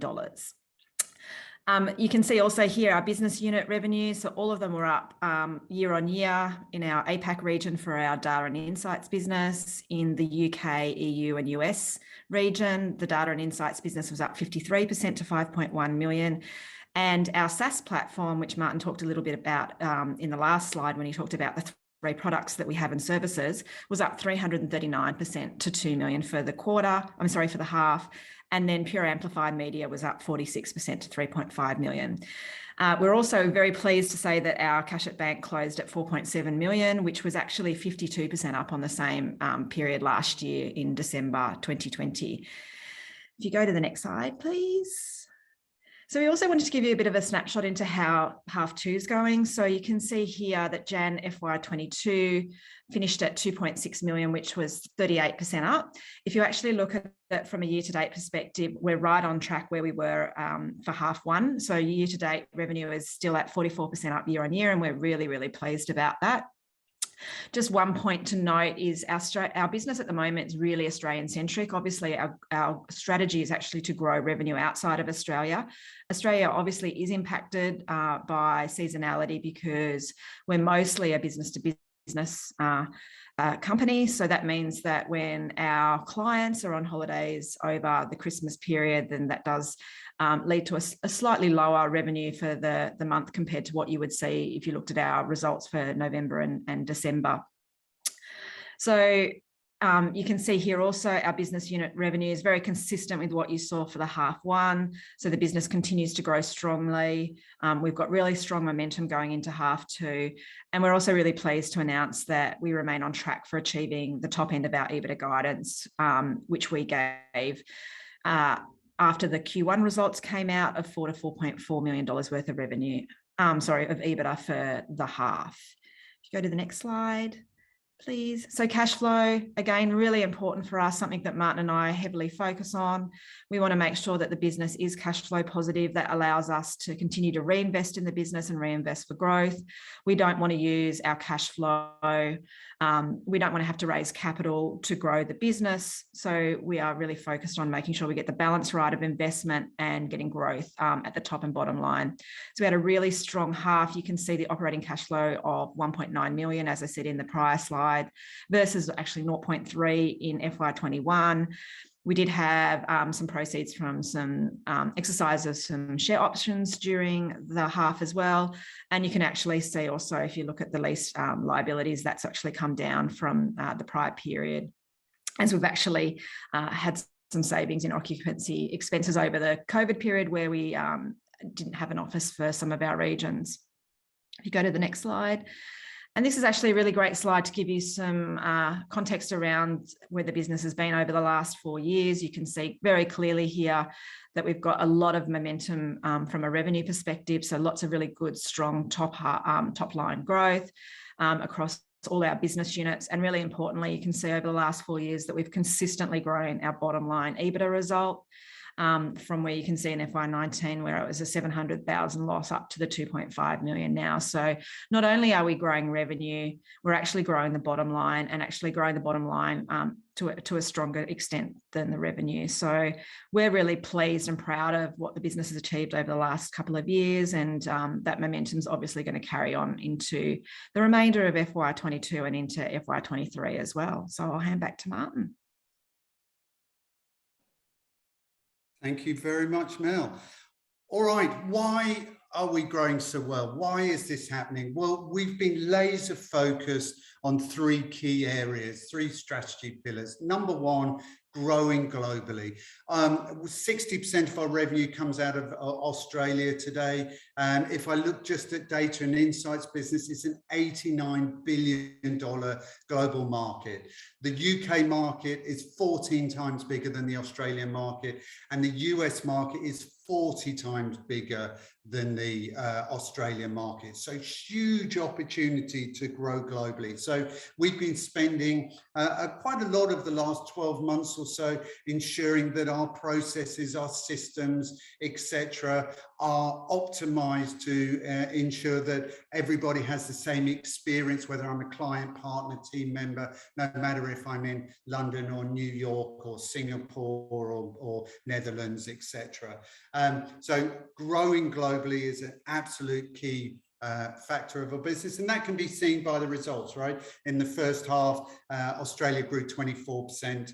You can see also here our business unit revenues. So all of them were up year on year in our APAC region for our data and insights business. In the UK, EU and US region, the data and insights business was up 53% to 5.1 million. And our SaaS platform, which Martin talked a little bit about in the last slide when he talked about the 3 products that we have in services, was up 339% to 2 million for the quarter. I'm sorry, for the half. And then Pure Amplified Media was up 46% to 3.5 million. We're also very pleased to say that our cash at bank closed at 4.7 million, which was actually 52% up on the same period last year in December 2020. If you go to the next slide, please. So we also wanted to give you a bit of a snapshot into how half 2 is going. So you can see here that Jan FY22 finished at 2.6 million, which was 38% up. If you actually look at it from a year-to-date perspective, we're right on track where we were for half 1. So year-to-date revenue is still at 44% up year on year, and we're really, really pleased about that. Just one point to note is our business at the moment is really Australian-centric. Obviously, our strategy is actually to grow revenue outside of Australia. Australia obviously is impacted by seasonality because we're mostly a business-to-business company. So that means that when our clients are on holidays over the Christmas period, then that does lead to a slightly lower revenue for the month compared to what you would see if you looked at our results for November and December. So you can see here also our business unit revenue is very consistent with what you saw for the half 1. So the business continues to grow strongly. We've got really strong momentum going into half 2. And we're also really pleased to announce that we remain on track for achieving the top end of our EBITDA guidance, which we gave after the Q1 results came out of $4 to $4.4 million worth of revenue, of EBITDA for the half. If you go to the next slide, please. So cash flow, again, really important for us, something that Martin and I heavily focus on. We want to make sure that the business is cash flow positive. That allows us to continue to reinvest in the business and reinvest for growth. We don't want to use our cash flow. We don't want to have to raise capital to grow the business. So we are really focused on making sure we get the balance right of investment and getting growth at the top and bottom line. So we had a really strong half. You can see the operating cash flow of 1.9 million, as I said in the prior slide, versus actually 0.3 in FY21. We did have some proceeds from some exercises, some share options during the half as well. And you can actually see also, if you look at the lease liabilities, that's actually come down from the prior period, as we've actually had some savings in occupancy expenses over the COVID period where we didn't have an office for some of our regions. If you go to the next slide. And this is actually a really great slide to give you some context around where the business has been over the last 4 years. You can see very clearly here that we've got a lot of momentum from a revenue perspective. So lots of really good, strong top line growth across all our business units. And really importantly, you can see over the last 4 years that we've consistently grown our bottom line EBITDA result. From where you can see in FY19 where it was a 700,000 loss up to the 2.5 million now. So not only are we growing revenue, we're actually growing the bottom line and actually growing the bottom line to a stronger extent than the revenue. So we're really pleased and proud of what the business has achieved over the last couple of years, and that momentum is obviously going to carry on into the remainder of FY22 and into FY23 as well. So I'll hand back to Martin. Thank you very much, Mel. All right, why are we growing so well? Why is this happening? Well, we've been laser focused on 3 key areas, 3 strategy pillars. Number 1, growing globally. 60% of our revenue comes out of Australia today. If I look just at data and insights business, it's an $89 billion global market. The UK market is 14 times bigger than the Australian market, and the US market is 40 times bigger than the Australian market. So huge opportunity to grow globally. So we've been spending quite a lot of the last 12 months or so ensuring that our processes, our systems, etc., are optimized to ensure that everybody has the same experience, whether I'm a client, partner, team member, no matter if I'm in London or New York or Singapore or Netherlands, etc. So growing globally is an absolute key factor of our business, and that can be seen by the results, right? In the first half, Australia grew 24%,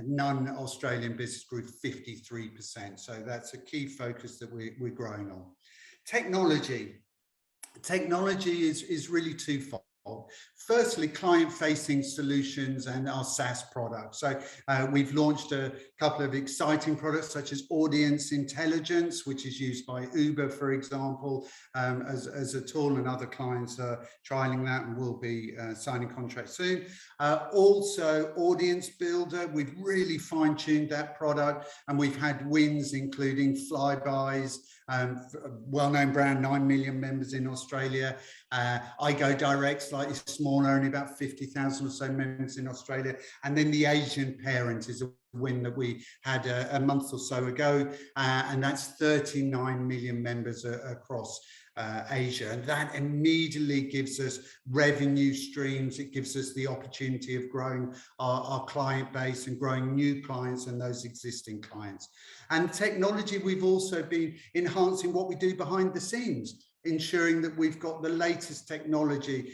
non-Australian business grew 53%. So that's a key focus that we're growing on. Technology is really twofold. Firstly, client-facing solutions and our SaaS products. So we've launched a couple of exciting products such as Audience Intelligence, which is used by Uber, for example, as a tool, and other clients are trialing that and will be signing contracts soon. Also, Audience Builder, we've really fine-tuned that product, and we've had wins including Flybuys, well-known brand, 9 million members in Australia. I Go Direct, slightly smaller, only about 50,000 or so members in Australia. And then the Asian Parent is a win that we had a month or so ago, and that's 39 million members across Asia, and that immediately gives us revenue streams. It gives us the opportunity of growing our client base and growing new clients and those existing clients. And technology, we've also been enhancing what we do behind the scenes, ensuring that we've got the latest technology,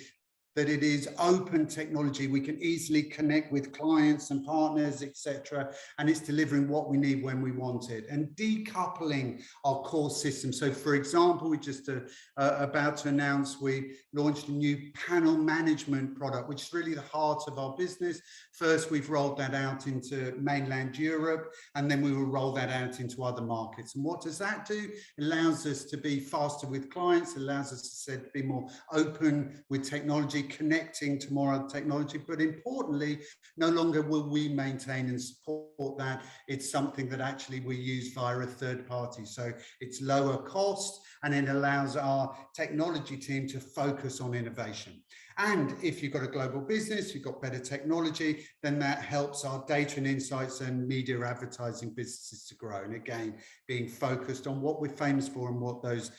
that it is open technology. We can easily connect with clients and partners, etc., and it's delivering what we need when we want it, and decoupling our core system. So, for example, we just about to announce we launched a new panel management product, which is really the heart of our business. First, we've rolled that out into mainland Europe, and then we will roll that out into other markets. And what does that do? It allows us to be faster with clients, it allows us to be more open with technology, connecting to more other technology, but importantly, no longer will we maintain and support that. It's something that actually we use via a third party. So it's lower cost, and it allows our technology team to focus on innovation. And if you've got a global business, you've got better technology, then that helps our data and insights and media advertising businesses to grow. And again, being focused on what we're famous for and what those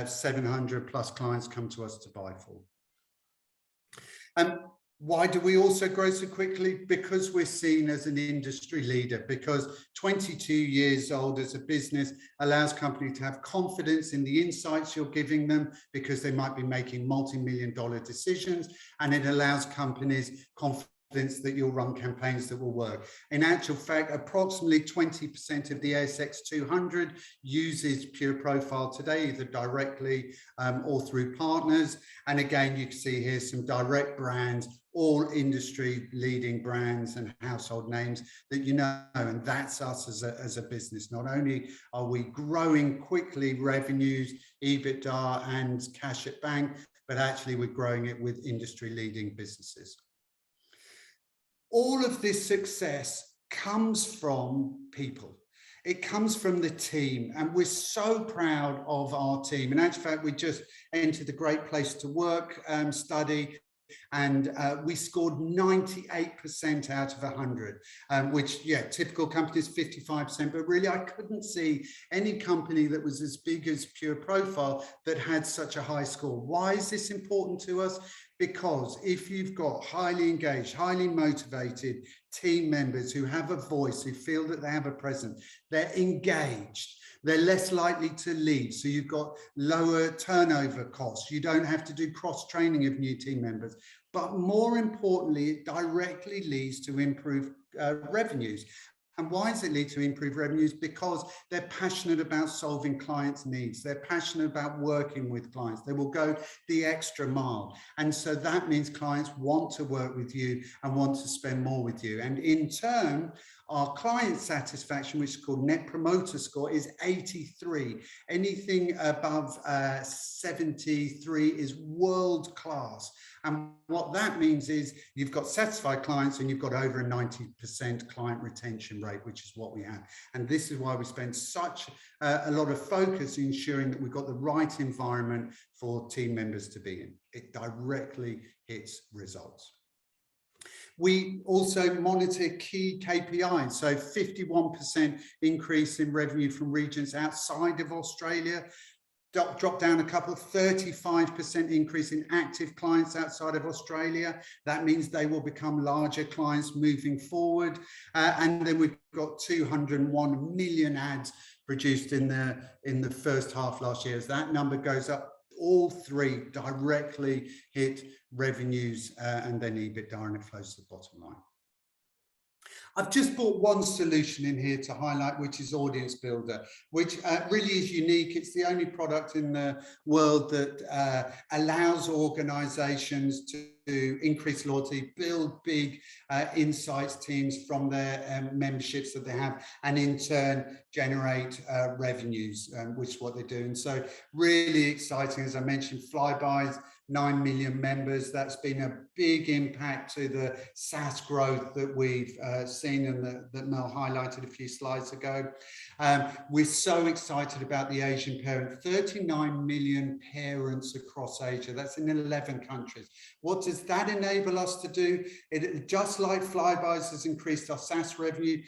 700 plus clients come to us to buy for. Why do we also grow so quickly? Because we're seen as an industry leader, because 22 years old as a business allows companies to have confidence in the insights you're giving them, because they might be making multi-million-dollar decisions, and it allows companies confidence that you'll run campaigns that will work. In actual fact, approximately 20% of the ASX 200 uses Pureprofile today, either directly or through partners. And again, you can see here some direct brands, all industry leading brands and household names that you know, and that's us as a business. Not only are we growing quickly revenues, EBITDA and cash at bank, but actually we're growing it with industry leading businesses. All of this success comes from people. It comes from the team, and we're so proud of our team. In actual fact, we just entered the Great Place to Work study, and we scored 98% out of 100, which, yeah, typical companies 55%, but really I couldn't see any company that was as big as Pureprofile that had such a high score. Why is this important to us? Because if you've got highly engaged, highly motivated team members who have a voice, who feel that they have a presence, they're engaged, they're less likely to leave. So you've got lower turnover costs. You don't have to do cross-training of new team members. But more importantly, it directly leads to improved revenues. And why does it lead to improved revenues? Because they're passionate about solving clients' needs. They're passionate about working with clients. They will go the extra mile. And so that means clients want to work with you and want to spend more with you. And in turn, our client satisfaction, which is called Net Promoter Score, is 83. Anything above 73 is world class. And what that means is you've got satisfied clients and you've got over a 90% client retention rate, which is what we have. And this is why we spend such a lot of focus in ensuring that we've got the right environment for team members to be in. It directly hits results. We also monitor key KPIs. So 51% increase in revenue from regions outside of Australia. Drop down a couple, 35% increase in active clients outside of Australia. That means they will become larger clients moving forward. And then we've got 201 million ads produced in the first half last year. As that number goes up, all three directly hit revenues and then EBITDA, and it flows to the bottom line. I've just brought one solution in here to highlight, which is Audience Builder, which really is unique. It's the only product in the world that allows organizations to increase loyalty, build big insights teams from their memberships that they have, and in turn generate revenues, which is what they're doing. So really exciting. As I mentioned, Flybuys, 9 million members. That's been a big impact to the SaaS growth that we've seen and that Mel highlighted a few slides ago. We're so excited about the Asian parent, 39 million parents across Asia. That's in 11 countries. What does that enable us to do? It, just like Flybuys has increased our SaaS revenue,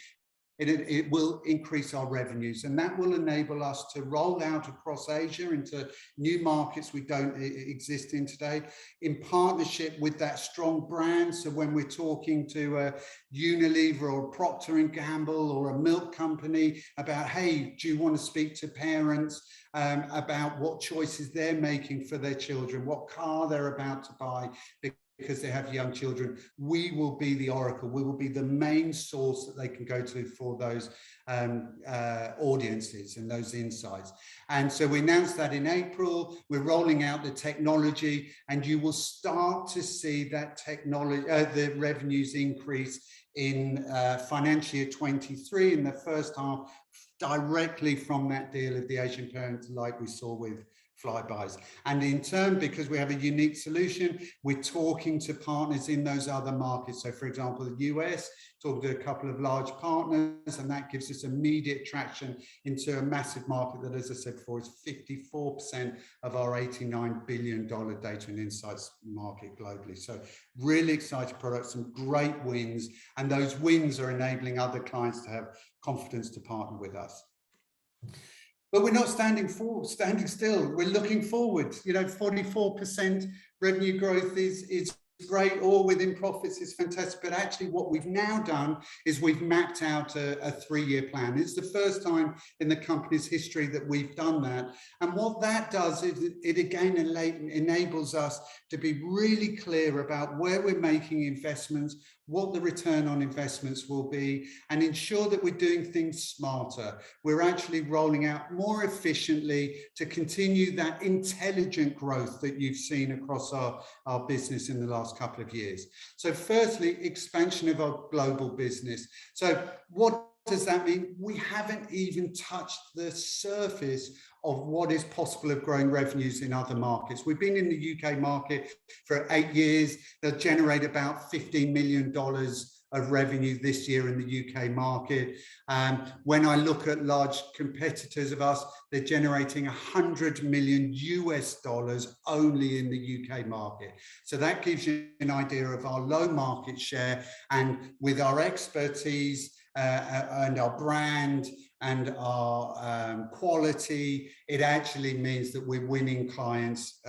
it will increase our revenues, and that will enable us to roll out across Asia into new markets we don't exist in today, in partnership with that strong brand. So when we're talking to a Unilever or a Procter & Gamble or a milk company about, hey, do you want to speak to parents about what choices they're making for their children, what car they're about to buy, because they have young children, we will be the oracle. We will be the main source that they can go to for those audiences and those insights. And so we announced that in April. We're rolling out the technology, and you will start to see that technology, the revenues increase in financial year 23 in the first half, directly from that deal of the Asian parents, like we saw with Flybuys. And in turn, because we have a unique solution, we're talking to partners in those other markets. So for example, the US, talking to a couple of large partners, and that gives us immediate traction into a massive market that, as I said before, is 54% of our $89 billion data and insights market globally. So really exciting products, some great wins, and those wins are enabling other clients to have confidence to partner with us. But we're not standing still. We're looking forward. You know, 44% revenue growth is great. All within profits is fantastic. But actually what we've now done is we've mapped out a 3-year plan. It's the first time in the company's history that we've done that. And what that does is it again enables us to be really clear about where we're making investments, what the return on investments will be, and ensure that we're doing things smarter. We're actually rolling out more efficiently to continue that intelligent growth that you've seen across our business in the last couple of years. So firstly, expansion of our global business. So what does that mean? We haven't even touched the surface of what is possible of growing revenues in other markets. We've been in the UK market for 8 years. They'll generate about $15 million of revenue this year in the UK market. When I look at large competitors of us, they're generating $100 million only in the UK market. So that gives you an idea of our low market share, and with our expertise and our brand and our quality, it actually means that we're winning clients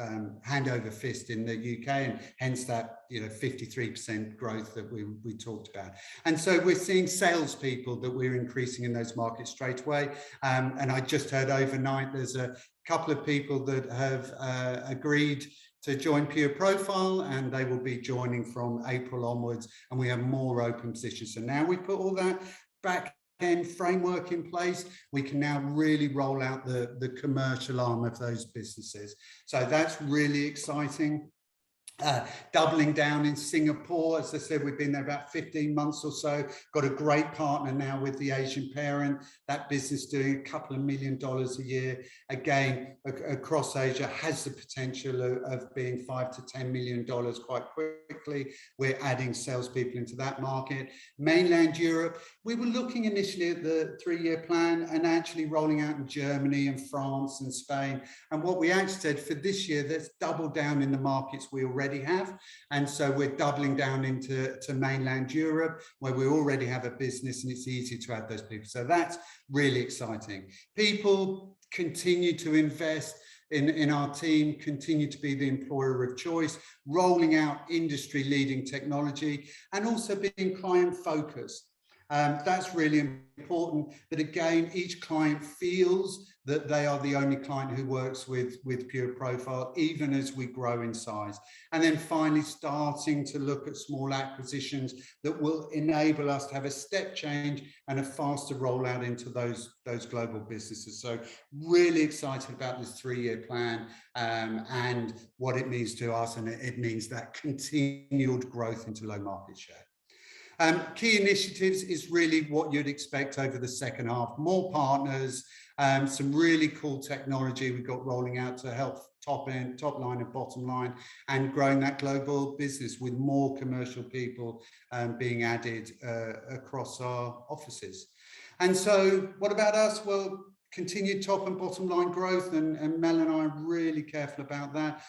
hand over fist in the UK, and hence that 53% growth that we talked about. And so we're seeing salespeople that we're increasing in those markets straight away. And I just heard overnight there's a couple of people that have agreed to join Pureprofile, and they will be joining from April onwards, and we have more open positions. So now we put all that back-end framework in place, we can now really roll out the commercial arm of those businesses. So that's really exciting. Doubling down in Singapore, as I said, we've been there about 15 months or so, got a great partner now with the Asian parent. That business doing a couple of $1 million a year, again across Asia, has the potential of being $5 to $10 million quite quickly. We're adding salespeople into that market. Mainland Europe, we were looking initially at the 3-year plan and actually rolling out in Germany and France and Spain, and what we actually said for this year, let's double down in the markets we already have. And so we're doubling down into mainland Europe, where we already have a business, and it's easy to add those people. So that's really exciting. People continue to invest in our team, continue to be the employer of choice, rolling out industry leading technology, and also being client focused. That's really important, that again, each client feels that they are the only client who works with Pureprofile, even as we grow in size. And then finally, starting to look at small acquisitions that will enable us to have a step change and a faster rollout into those global businesses. So really excited about this 3-year plan and what it means to us, and it means that continued growth into low market share. Key initiatives is really what you'd expect over the second half. More partners, some really cool technology we've got rolling out to help top line and bottom line, and growing that global business with more commercial people being added across our offices. And so what about us? Well, continued top and bottom line growth, and Mel and I are really careful about that.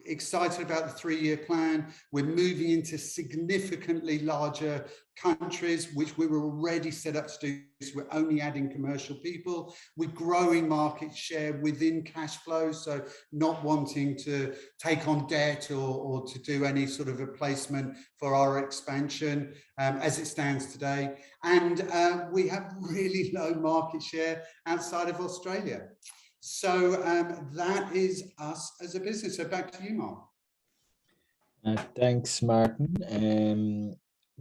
Excited about the 3-year plan. We're moving into significantly larger countries, which we were already set up to do. So we're only adding commercial people. We're growing market share within cash flow, so not wanting to take on debt or to do any sort of replacement for our expansion as it stands today. And we have really low market share outside of Australia. So that is us as a business. So back to you, Mark. Thanks, Martin.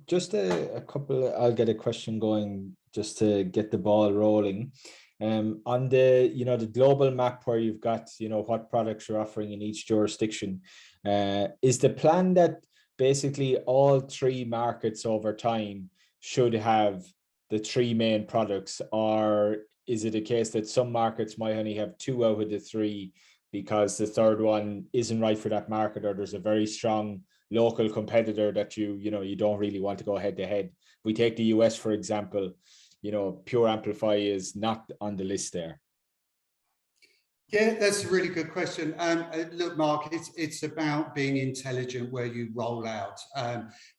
Just a couple, I'll get a question going just to get the ball rolling. On the, the global map where you've got, what products you're offering in each jurisdiction, is the plan that basically all 3 markets over time should have the 3 main products, or is it a case that some markets might only have 2 out of the 3 because the third one isn't right for that market, or there's a very strong local competitor that you don't really want to go head to head? If we take the US, for example, Pure Amplify is not on the list there. Yeah, that's a really good question. Look, Mark, it's about being intelligent where you roll out.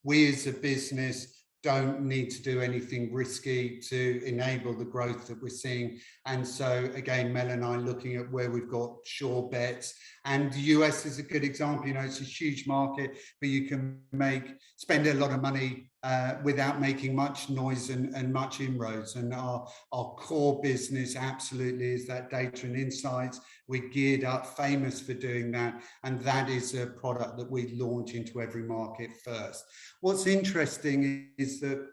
We as a business don't need to do anything risky to enable the growth that we're seeing. And so again, Mel and I are looking at where we've got sure bets, and the US is a good example. It's a huge market, but you can spend a lot of money without making much noise and much inroads. And our core business absolutely is that data and insights. We're geared up, famous for doing that. And that is a product that we launch into every market first. What's interesting is that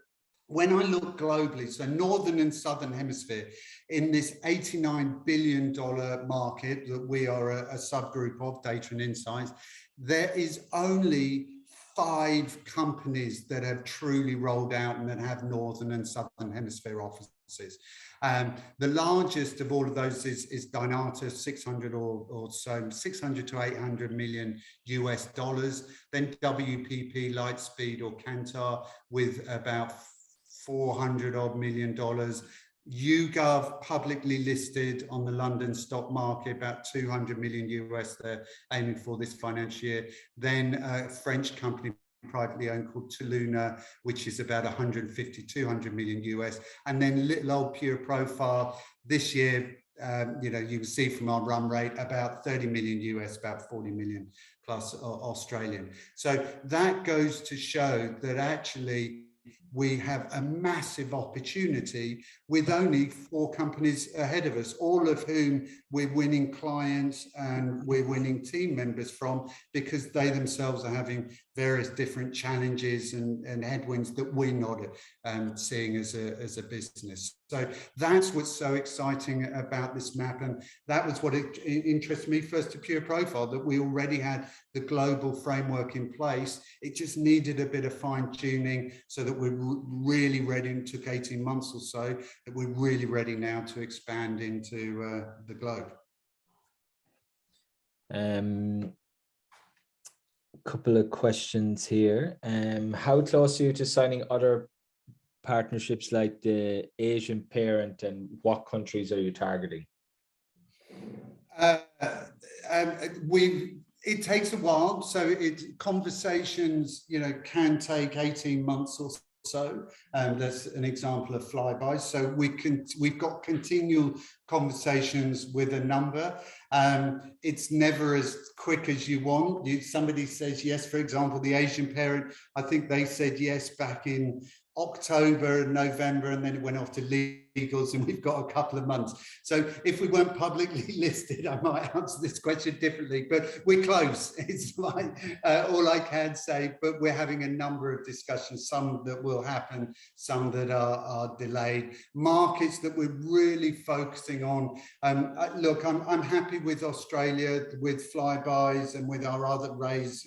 when I look globally, so Northern and Southern Hemisphere, in this $89 billion market that we are a subgroup of, data and insights, there is only 5 companies that have truly rolled out and that have Northern and Southern Hemisphere offices. The largest of all of those is Dynata, 600 or so, 600 to 800 million US dollars. Then WPP, Lightspeed or Kantar with about $400 odd million. YouGov, publicly listed on the London stock market, about 200 million US they're aiming for this financial year. Then a French company privately owned called Tuluna, which is about 150, 200 million US. And then little old Pureprofile this year, you know, you can see from our run rate about 30 million US, about 40 million plus Australian. So that goes to show that actually we have a massive opportunity with only 4 companies ahead of us, all of whom we're winning clients and we're winning team members from, because they themselves are having various different challenges and headwinds that we're not seeing as a business. So that's what's so exciting about this map. And that was what it interested me first to Pureprofile, that we already had the global framework in place. It just needed a bit of fine tuning so that we're really ready. It took 18 months or so, that we're really ready now to expand into the globe. Couple of questions here. How close are you to signing other partnerships like the Asian parent, and what countries are you targeting? It takes a while, so conversations, you know, can take 18 months or so. That's an example of flybys. So we've got continual conversations with a number. It's never as quick as you want. Somebody says yes, for example, the Asian parent, I think they said yes back in October and November, and then it went off to legals, and we've got a couple of months. So if we weren't publicly listed, I might answer this question differently, but we're close. It's like all I can say, but we're having a number of discussions, some that will happen, some that are delayed. Markets that we're really focusing on. Look, I'm happy with Australia, with flybys and with our other Raise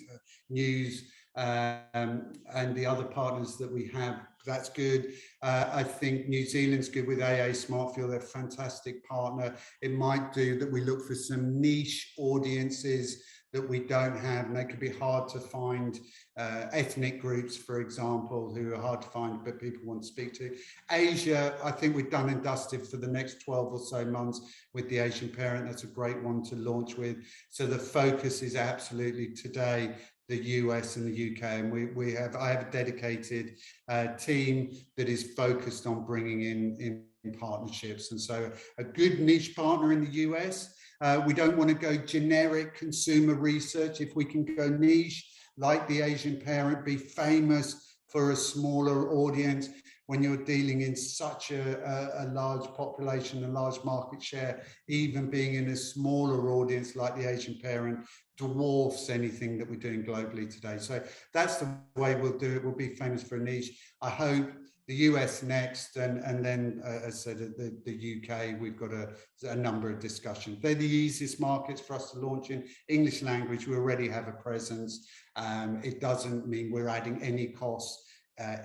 News and the other partners that we have. That's good. I think New Zealand's good with AA Smartfield. They're a fantastic partner. It might do that we look for some niche audiences that we don't have, and they could be hard to find. Ethnic groups, for example, who are hard to find but people want to speak to. Asia, I think we've done and dusted for the next 12 or so months with the Asian parent. That's a great one to launch with. So the focus is absolutely today the US and the UK, and I have a dedicated team that is focused on bringing in partnerships. And so a good niche partner in the US. We don't want to go generic consumer research. If we can go niche, like the Asian parent, be famous for a smaller audience, when you're dealing in such a large population, a large market share, even being in a smaller audience like the Asian parent dwarfs anything that we're doing globally today. So that's the way we'll do it. We'll be famous for a niche. I hope the US next, and then as I said, the UK, we've got a number of discussions. They're the easiest markets for us to launch in. English language, we already have a presence. It doesn't mean we're adding any costs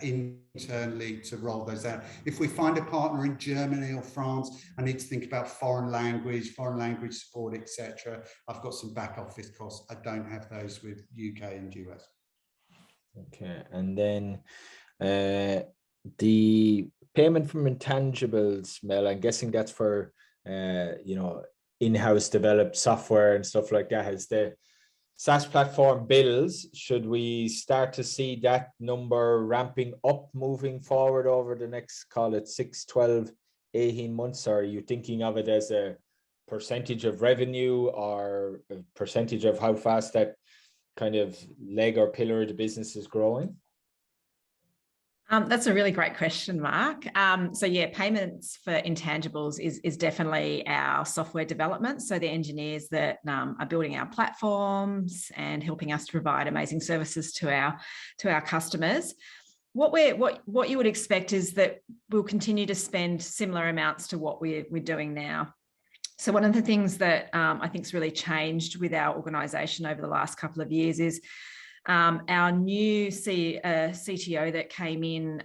internally to roll those out. If we find a partner in Germany or France, I need to think about foreign language support, etc. I've got some back office costs. I don't have those with UK and US. Okay, and then the payment from intangibles, Mel, I'm guessing that's for in-house developed software and stuff like that. Has the SaaS platform bills, should we start to see that number ramping up moving forward over the next, call it 6, 12, 18 months? Or are you thinking of it as a percentage of revenue or a percentage of how fast that kind of leg or pillar of the business is growing? That's a really great question, Mark. So yeah, payments for intangibles is definitely our software development. So the engineers that are building our platforms and helping us to provide amazing services to our customers. What you would expect is that we'll continue to spend similar amounts to what we're doing now. So one of the things that I think has really changed with our organisation over the last couple of years is our new CTO that came in,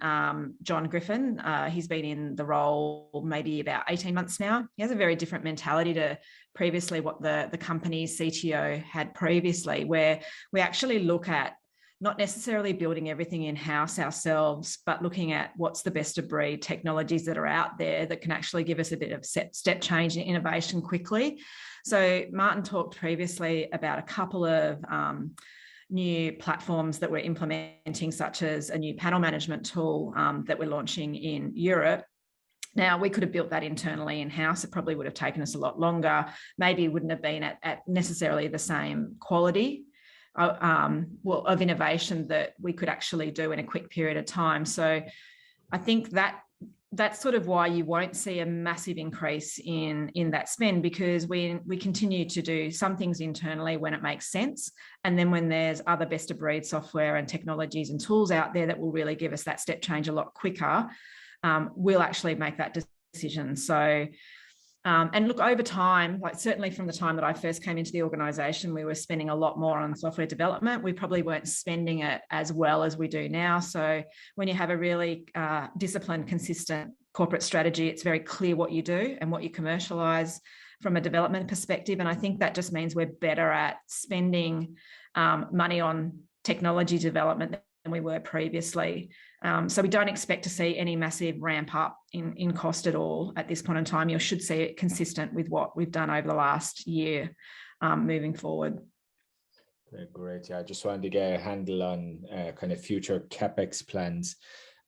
John Griffin, he's been in the role maybe about 18 months now. He has a very different mentality to previously what the company's CTO had previously, where we actually look at not necessarily building everything in-house ourselves, but looking at what's the best of breed technologies that are out there that can actually give us a bit of step change in innovation quickly. So Martin talked previously about a couple of new platforms that we're implementing, such as a new panel management tool that we're launching in Europe. Now, we could have built that internally in-house. It probably would have taken us a lot longer. Maybe wouldn't have been at necessarily the same quality of innovation that we could actually do in a quick period of time. So I think that's sort of why you won't see a massive increase in that spend, because we continue to do some things internally when it makes sense. And then when there's other best of breed software and technologies and tools out there that will really give us that step change a lot quicker, we'll actually make that decision. So, and look, over time, like certainly from the time that I first came into the organisation, we were spending a lot more on software development. We probably weren't spending it as well as we do now. So when you have a really disciplined, consistent corporate strategy, it's very clear what you do and what you commercialise from a development perspective. And I think that just means we're better at spending money on technology development than we were previously. So we don't expect to see any massive ramp up in cost at all at this point in time. You should see it consistent with what we've done over the last year moving forward. Great. Yeah, I just wanted to get a handle on kind of future CapEx plans.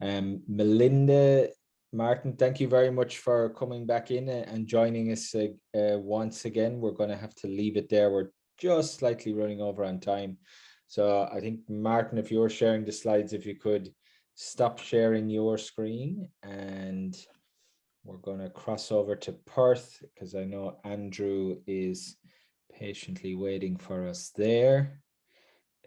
Melinda, Martin, thank you very much for coming back in and joining us once again. We're going to have to leave it there. We're just slightly running over on time. So I think, Martin, if you're sharing the slides, if you could stop sharing your screen, and we're going to cross over to Perth because I know Andrew is patiently waiting for us there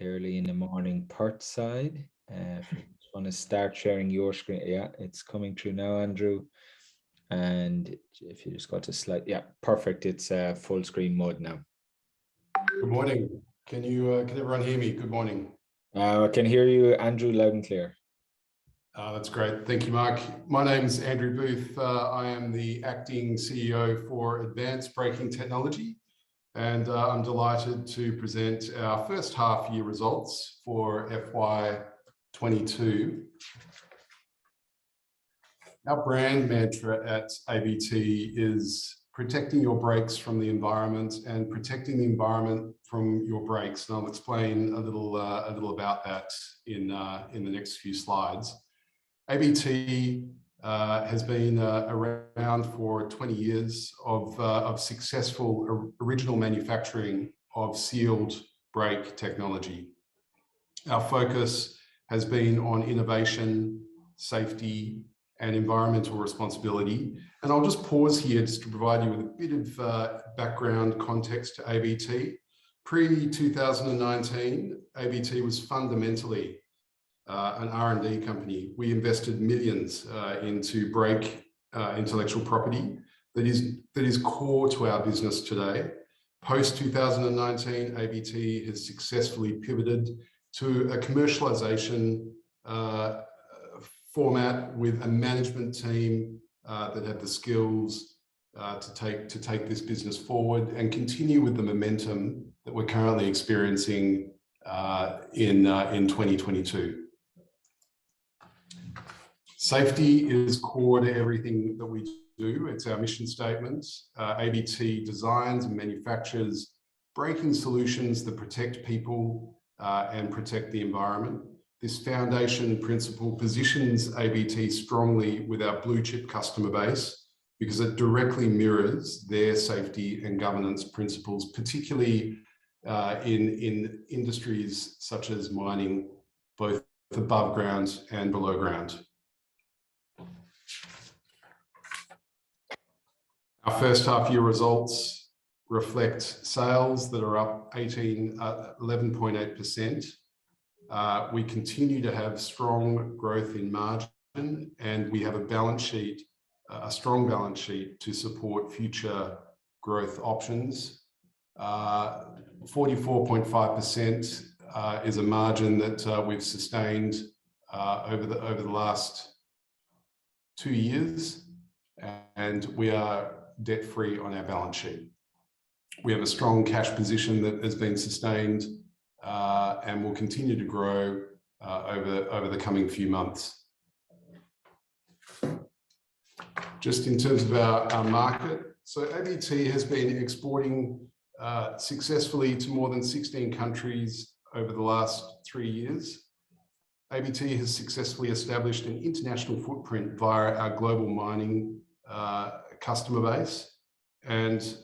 early in the morning Perth side. If you want to start sharing your screen, yeah, it's coming through now, Andrew. And if you just go to slide, yeah, perfect. It's full screen mode now. Good morning. Can everyone hear me? Good morning. I can hear you, Andrew, loud and clear. That's great. Thank you, Mark. My name's Andrew Booth. I am the acting CEO for Advanced Braking Technology, and I'm delighted to present our first half year results for FY22. Our brand mantra at ABT is protecting your brakes from the environment and protecting the environment from your brakes. And I'll explain a little about that in the next few slides. ABT has been around for 20 years of successful original manufacturing of sealed brake technology. Our focus has been on innovation, safety, and environmental responsibility. And I'll just pause here just to provide you with a bit of background context to ABT. Pre-2019, ABT was fundamentally an R&D company. We invested millions into brake intellectual property that is core to our business today. Post-2019, ABT has successfully pivoted to a commercialization format with a management team that have the skills to take this business forward and continue with the momentum that we're currently experiencing in 2022. Safety is core to everything that we do. It's our mission statement. ABT designs and manufactures braking solutions that protect people and protect the environment. This foundation principle positions ABT strongly with our blue chip customer base because it directly mirrors their safety and governance principles, particularly in industries such as mining, both above ground and below ground. Our first half year results reflect sales that are up 11.8%. We continue to have strong growth in margin, and we have a balance sheet, a strong balance sheet to support future growth options. 44.5% is a margin that we've sustained over the last 2 years, and we are debt-free on our balance sheet. We have a strong cash position that has been sustained and will continue to grow over the coming few months. Just in terms of our market, so ABT has been exporting successfully to more than 16 countries over the last 3 years. ABT has successfully established an international footprint via our global mining customer base, and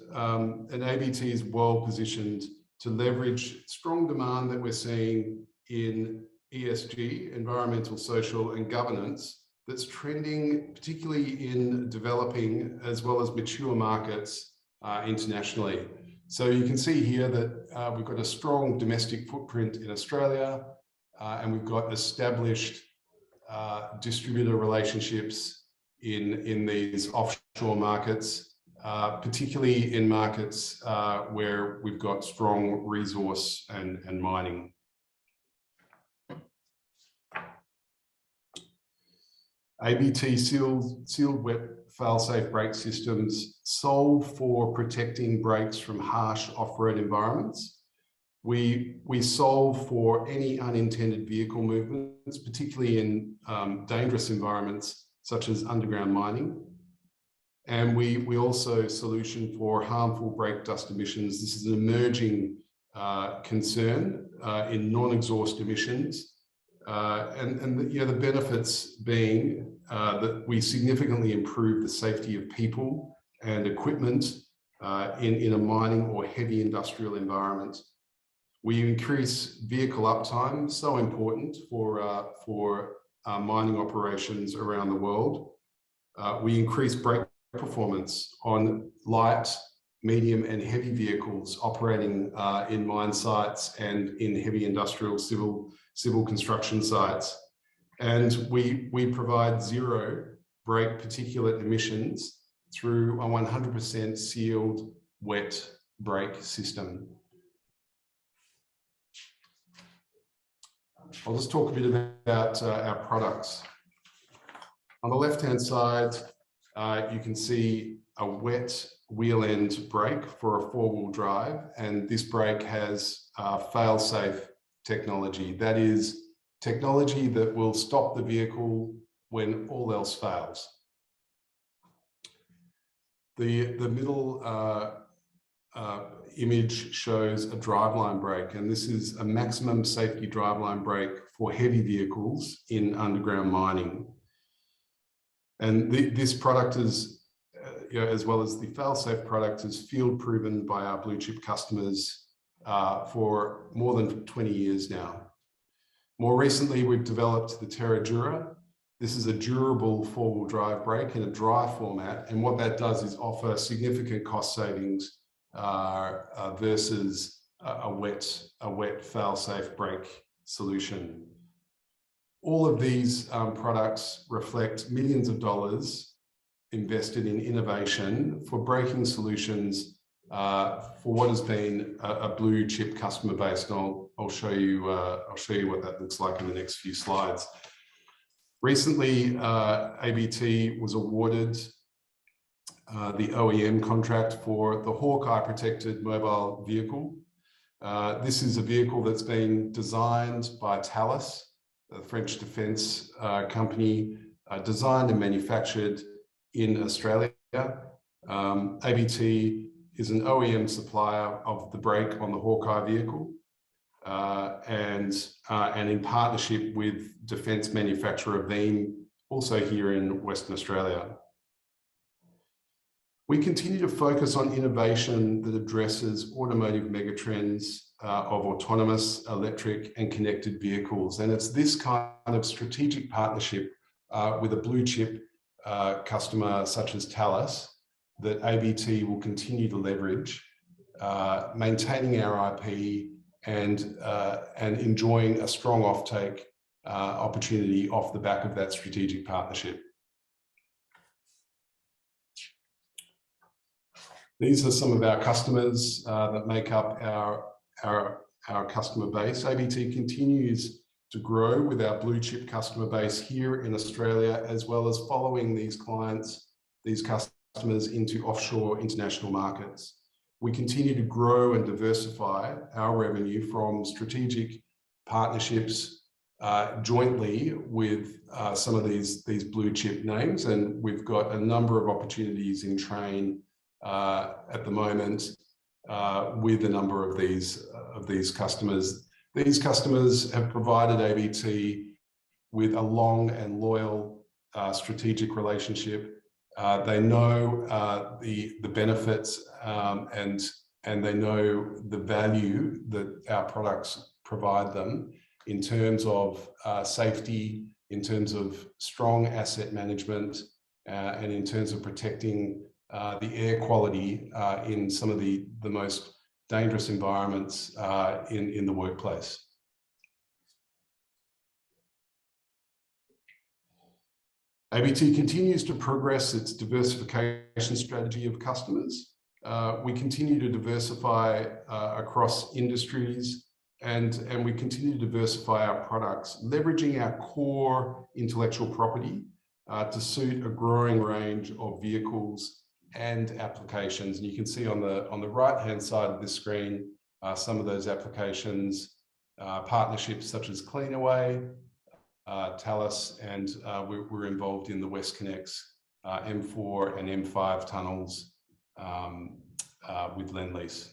ABT is well positioned to leverage strong demand that we're seeing in ESG, environmental, social, and governance, that's trending particularly in developing as well as mature markets internationally. So you can see here that we've got a strong domestic footprint in Australia, and we've got established distributor relationships in these offshore markets, particularly in markets where we've got strong resource and mining. ABT sealed wet fail-safe brake systems solve for protecting brakes from harsh off-road environments. We solve for any unintended vehicle movements, particularly in dangerous environments such as underground mining. And we also solution for harmful brake dust emissions. This is an emerging concern in non-exhaust emissions. And you know, the benefits being that we significantly improve the safety of people and equipment in a mining or heavy industrial environment. We increase vehicle uptime, so important for mining operations around the world. We increase brake performance on light, medium, and heavy vehicles operating in mine sites and in heavy industrial civil construction sites. And we provide zero brake particulate emissions through a 100% sealed wet brake system. I'll just talk a bit about our products. On the left-hand side, you can see a wet wheel end brake for a four-wheel drive, and this brake has fail-safe technology. That is technology that will stop the vehicle when all else fails. The middle image shows a driveline brake, and this is a maximum safety driveline brake for heavy vehicles in underground mining. And this product is, you know, as well as the fail-safe product, is field proven by our blue chip customers for more than 20 years now. More recently, we've developed the TerraDura. This is a durable four-wheel drive brake in a dry format, and what that does is offer significant cost savings versus a wet fail-safe brake solution. All of these products reflect millions of dollars invested in innovation for braking solutions for what has been a blue chip customer base. And I'll show you what that looks like in the next few slides. Recently, ABT was awarded the OEM contract for the Hawkeye protected mobile vehicle. This is a vehicle that's been designed by Thales, the French defense company, designed and manufactured in Australia. ABT is an OEM supplier of the brake on the Hawkeye vehicle, and in partnership with defence manufacturer Veeam, also here in Western Australia. We continue to focus on innovation that addresses automotive megatrends of autonomous, electric and connected vehicles. And it's this kind of strategic partnership with a blue chip customer such as Thales that ABT will continue to leverage, maintaining our IP and enjoying a strong offtake opportunity off the back of that strategic partnership. These are some of our customers that make up our customer base. ABT continues to grow with our blue chip customer base here in Australia, as well as following these clients, these customers into offshore international markets. We continue to grow and diversify our revenue from strategic partnerships jointly with some of these blue chip names, and we've got a number of opportunities in train at the moment with a number of these customers. These customers have provided ABT with a long and loyal strategic relationship. They know the benefits and they know the value that our products provide them in terms of safety, in terms of strong asset management, and in terms of protecting the air quality in some of the most dangerous environments in the workplace. ABT continues to progress its diversification strategy of customers. We continue to diversify across industries, and we continue to diversify our products, leveraging our core intellectual property to suit a growing range of vehicles and applications. And you can see on the right-hand side of this screen some of those applications, partnerships such as Cleanaway, Thales, and we're involved in the WestConnex M4 and M5 tunnels with Lendlease.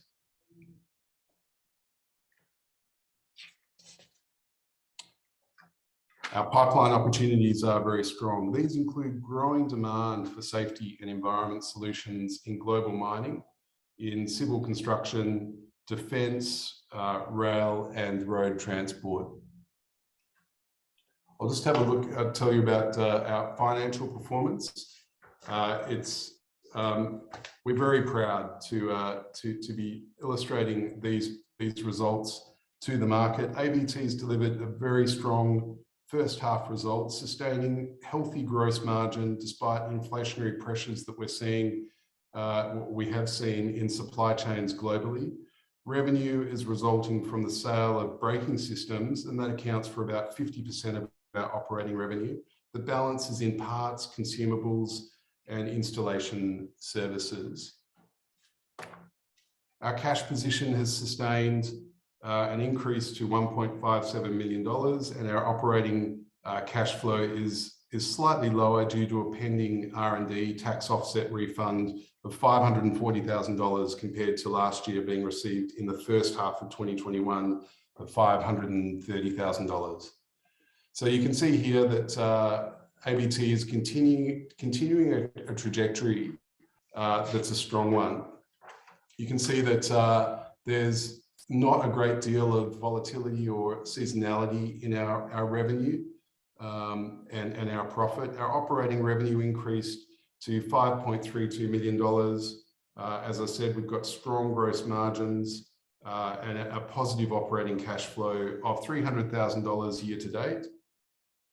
Our pipeline opportunities are very strong. These include growing demand for safety and environment solutions in global mining, in civil construction, defence, rail and road transport. I'll just have a look, tell you about our financial performance. We're very proud to be illustrating these results to the market. ABT has delivered a very strong first half result, sustaining healthy gross margin despite inflationary pressures that we have seen in supply chains globally. Revenue is resulting from the sale of braking systems, and that accounts for about 50% of our operating revenue. The balance is in parts, consumables, and installation services. Our cash position has sustained an increase to $1.57 million, and our operating cash flow is slightly lower due to a pending R&D tax offset refund of $540,000 compared to last year being received in the first half of 2021 of $530,000. So you can see here that ABT is continuing a trajectory that's a strong one. You can see that there's not a great deal of volatility or seasonality in our revenue and our profit. Our operating revenue increased to $5.32 million. As I said, we've got strong gross margins and a positive operating cash flow of $300,000 year to date.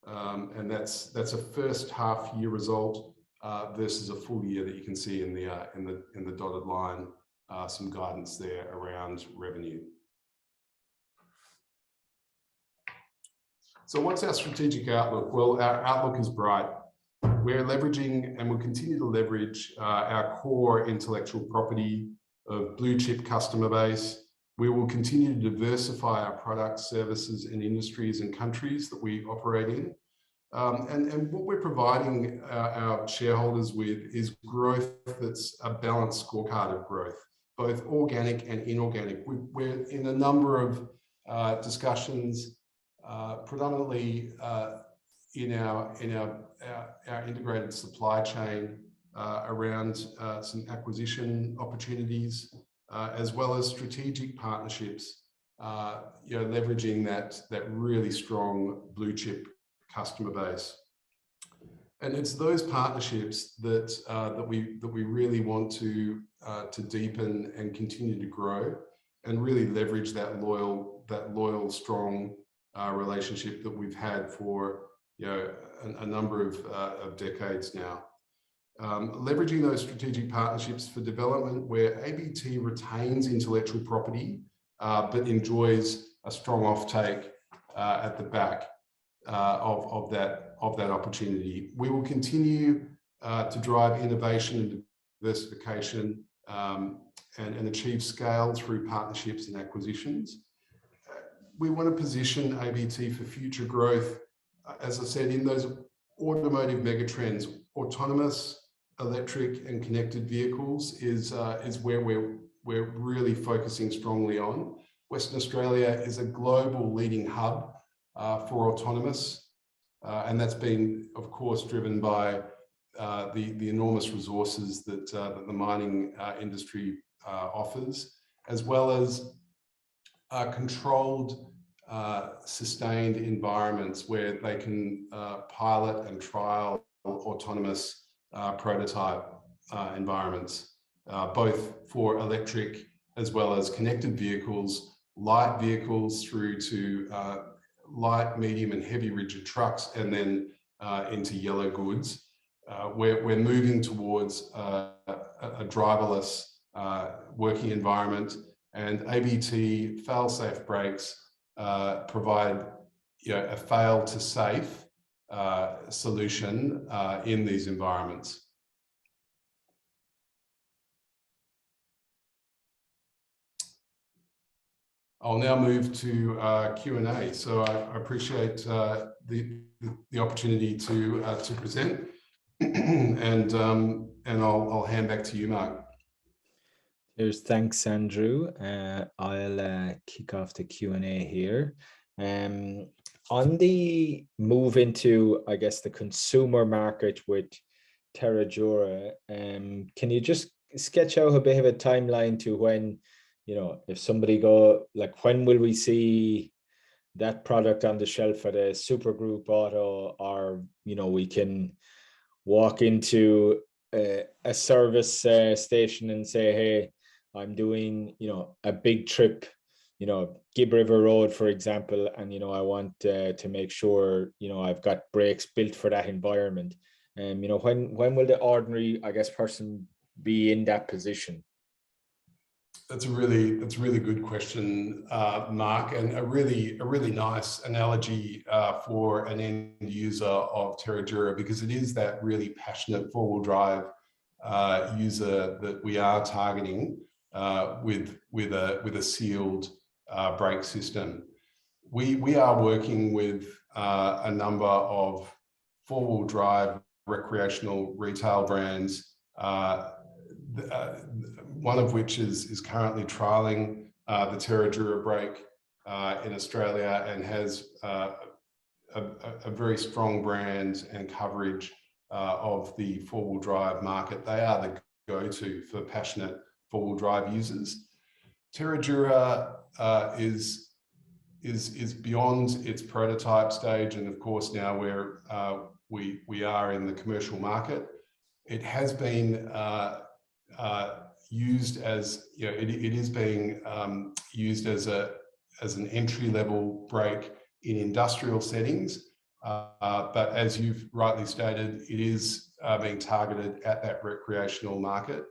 And that's a first half year result versus a full year that you can see in the dotted line. Some guidance there around revenue. So what's our strategic outlook? Well, our outlook is bright. We're leveraging and will continue to leverage our core intellectual property of blue chip customer base. We will continue to diversify our products, services and industries and countries that we operate in. And what we're providing our shareholders with is growth that's a balanced scorecard of growth, both organic and inorganic. We're in a number of discussions, predominantly in our integrated supply chain around some acquisition opportunities, as well as strategic partnerships leveraging that really strong blue chip customer base. And it's those partnerships that we really want to deepen and continue to grow, and really leverage that loyal, strong relationship that we've had for a number of decades now. Leveraging those strategic partnerships for development where ABT retains intellectual property, but enjoys a strong offtake at the back of that opportunity. We will continue to drive innovation and diversification and achieve scale through partnerships and acquisitions. We want to position ABT for future growth, as I said, in those automotive megatrends. Autonomous, electric and connected vehicles is where we're really focusing strongly on. Western Australia is a global leading hub for autonomous, and that's been, of course, driven by the enormous resources that the mining industry offers, as well as controlled, sustained environments where they can pilot and trial autonomous prototype environments, both for electric as well as connected vehicles, light vehicles through to light, medium and heavy rigid trucks, and then into yellow goods. We're moving towards a driverless working environment, and ABT fail-safe brakes provide a fail to safe solution in these environments. I'll now move to Q&A. So I appreciate the opportunity to present, and I'll hand back to you, Mark. Cheers, thanks, Andrew. I'll kick off the Q&A here. On the move into, I guess, the consumer market with TerraDura, can you just sketch out a bit of a timeline to when, if somebody when will we see that product on the shelf at a Supergroup Auto, or, we can walk into a service station and say, hey, I'm doing, a big trip, Gibb River Road, for example, and, I want to make sure, I've got brakes built for that environment. When will the ordinary, I guess, person be in that position? That's a really good question, Mark, and a really nice analogy for an end user of TerraDura, because it is that really passionate four-wheel drive user that we are targeting with a sealed brake system. We are working with a number of four-wheel drive recreational retail brands, one of which is currently trialing the TerraDura brake in Australia, and has a very strong brand and coverage of the four-wheel drive market. They are the go-to for passionate four-wheel drive users. TerraDura is beyond its prototype stage, and of course now we are in the commercial market. It has been used as, it is being used as an entry-level brake in industrial settings, but as you've rightly stated, it is being targeted at that recreational market,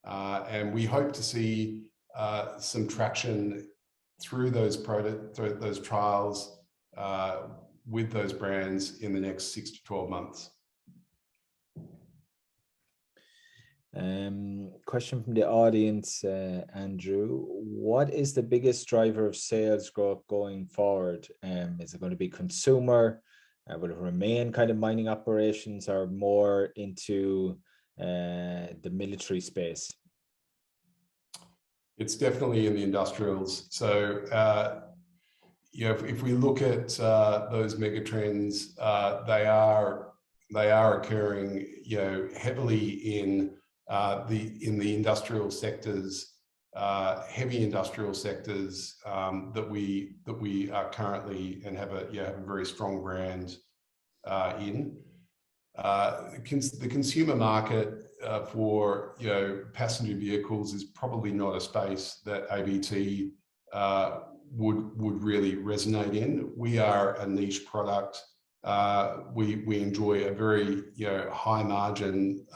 and we hope to see some traction through those trials with those brands in the next 6 to 12 months. Question from the audience, Andrew. What is the biggest driver of sales growth going forward? Is it going to be consumer? Will it remain kind of mining operations, or more into the military space? It's definitely in the industrials. So, if we look at those megatrends, they are occurring, heavily in the industrial sectors heavy industrial sectors that we are currently and have a very strong brand in. The consumer market for passenger vehicles is probably not a space that ABT would really resonate in. We are a niche product. We enjoy a very high margin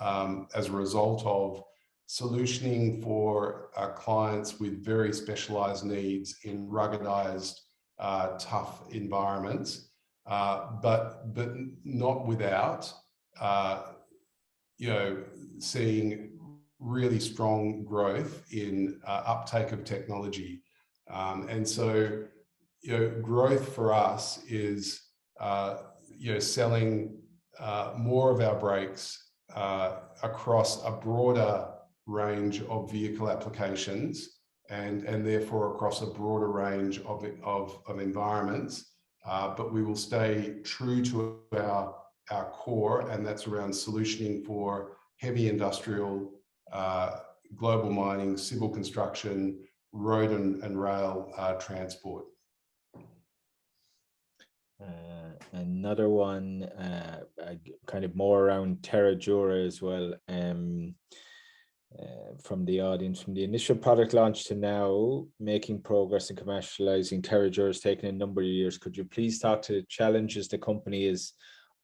as a result of solutioning for our clients with very specialized needs in ruggedized, tough environments, but not without seeing really strong growth in uptake of technology. And so, growth for us is, selling more of our brakes across a broader range of vehicle applications and therefore across a broader range of environments. But we will stay true to our core, and that's around solutioning for heavy industrial, global mining, civil construction, road and rail transport. Another one, kind of more around TerraDura as well. From the audience, from the initial product launch to now, making progress in commercializing TerraDura has taken a number of years. Could you please talk to the challenges the company is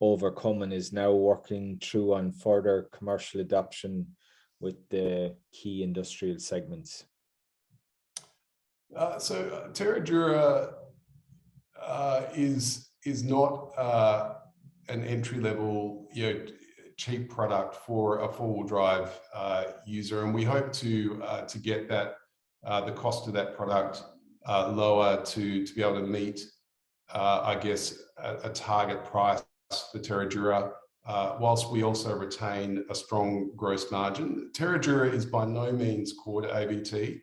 overcome and is now working through on further commercial adoption with the key industrial segments? So TerraDura is not an entry-level, cheap product for a four-wheel drive user, and we hope to get that the cost of that product lower to be able to meet, I guess, a target price for TerraDura, whilst we also retain a strong gross margin. TerraDura is by no means core to ABT.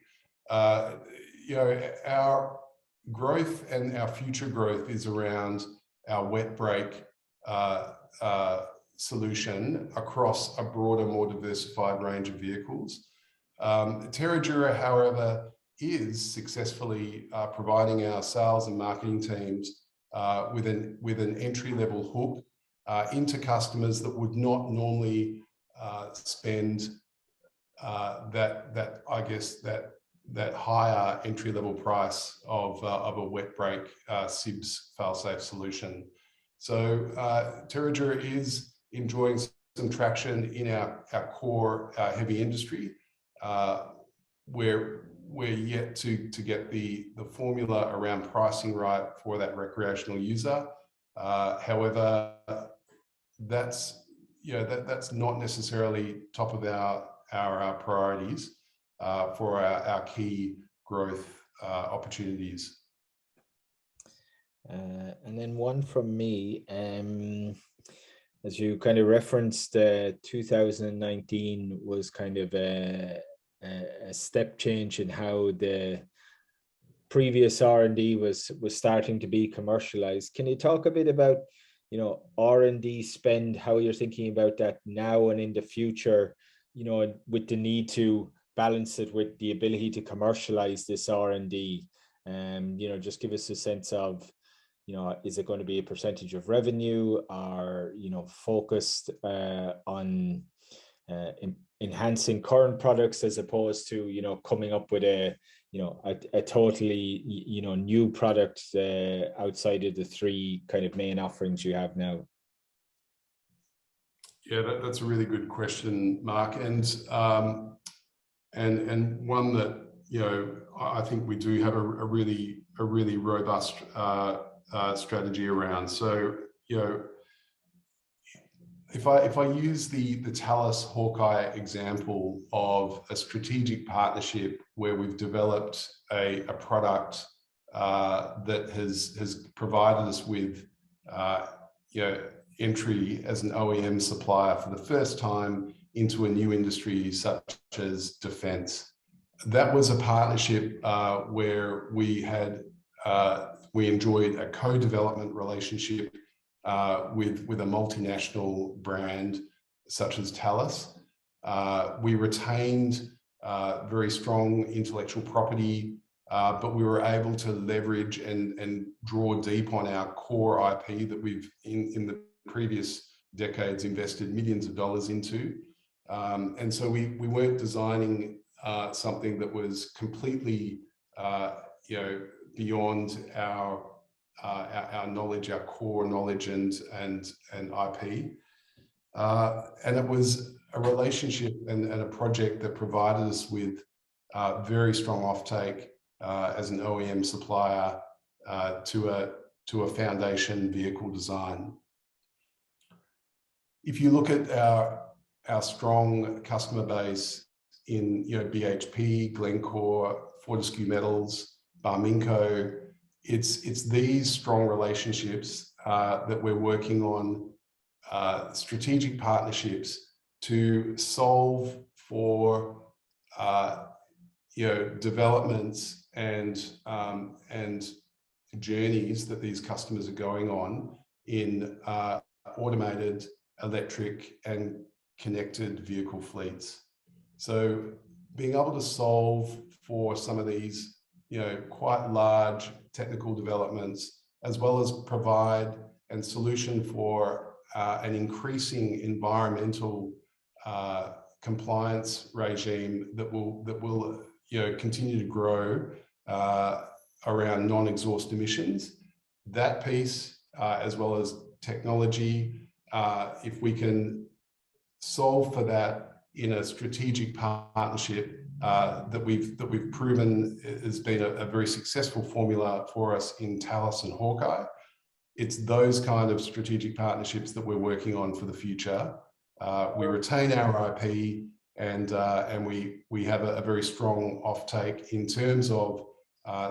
Our growth and our future growth is around our wet brake solution across a broader, more diversified range of vehicles. TerraDura, however, is successfully providing our sales and marketing teams with an entry-level hook into customers that would not normally spend that higher entry-level price of a wet brake SIBS fail-safe solution. So TerraDura is enjoying some traction in our core heavy industry. We're yet to get the formula around pricing right for that recreational user. However, that's not necessarily top of our priorities for our key growth opportunities. And then one from me, as you kind of referenced, 2019 was kind of a step change in how the previous R&D was starting to be commercialized. Can you talk a bit about, R&D spend, how you're thinking about that now and in the future, with the need to balance it with the ability to commercialize this R&D? Just give us a sense of, is it going to be a percentage of revenue, or, focused on enhancing current products as opposed to, coming up with a totally, new product outside of the three kind of main offerings you have now? Yeah, that's a really good question, Mark, and one that I think we do have a really robust strategy around. So if I use the Thales Hawkeye example of a strategic partnership where we've developed a product that has provided us with entry as an OEM supplier for the first time into a new industry such as defense. That was a partnership where we enjoyed a co-development relationship with a multinational brand such as Thales. We retained very strong intellectual property, but we were able to leverage and draw deep on our core IP that we've in the previous decades invested millions of dollars into. And so we weren't designing something that was completely beyond our knowledge, our core knowledge and IP. And it was a relationship and a project that provided us with very strong offtake as an OEM supplier to a foundation vehicle design. If you look at our strong customer base in BHP, Glencore, Fortescue Metals, Barminco, it's these strong relationships that we're working on, strategic partnerships to solve for developments and journeys that these customers are going on in automated, electric and connected vehicle fleets. So being able to solve for some of these quite large technical developments, as well as provide a solution for an increasing environmental compliance regime that will continue to grow around non-exhaust emissions. That piece, as well as technology, if we can solve for that in a strategic partnership that we've proven has been a very successful formula for us in Talus and Hawkeye. It's those kind of strategic partnerships that we're working on for the future. We retain our IP and we have a very strong offtake in terms of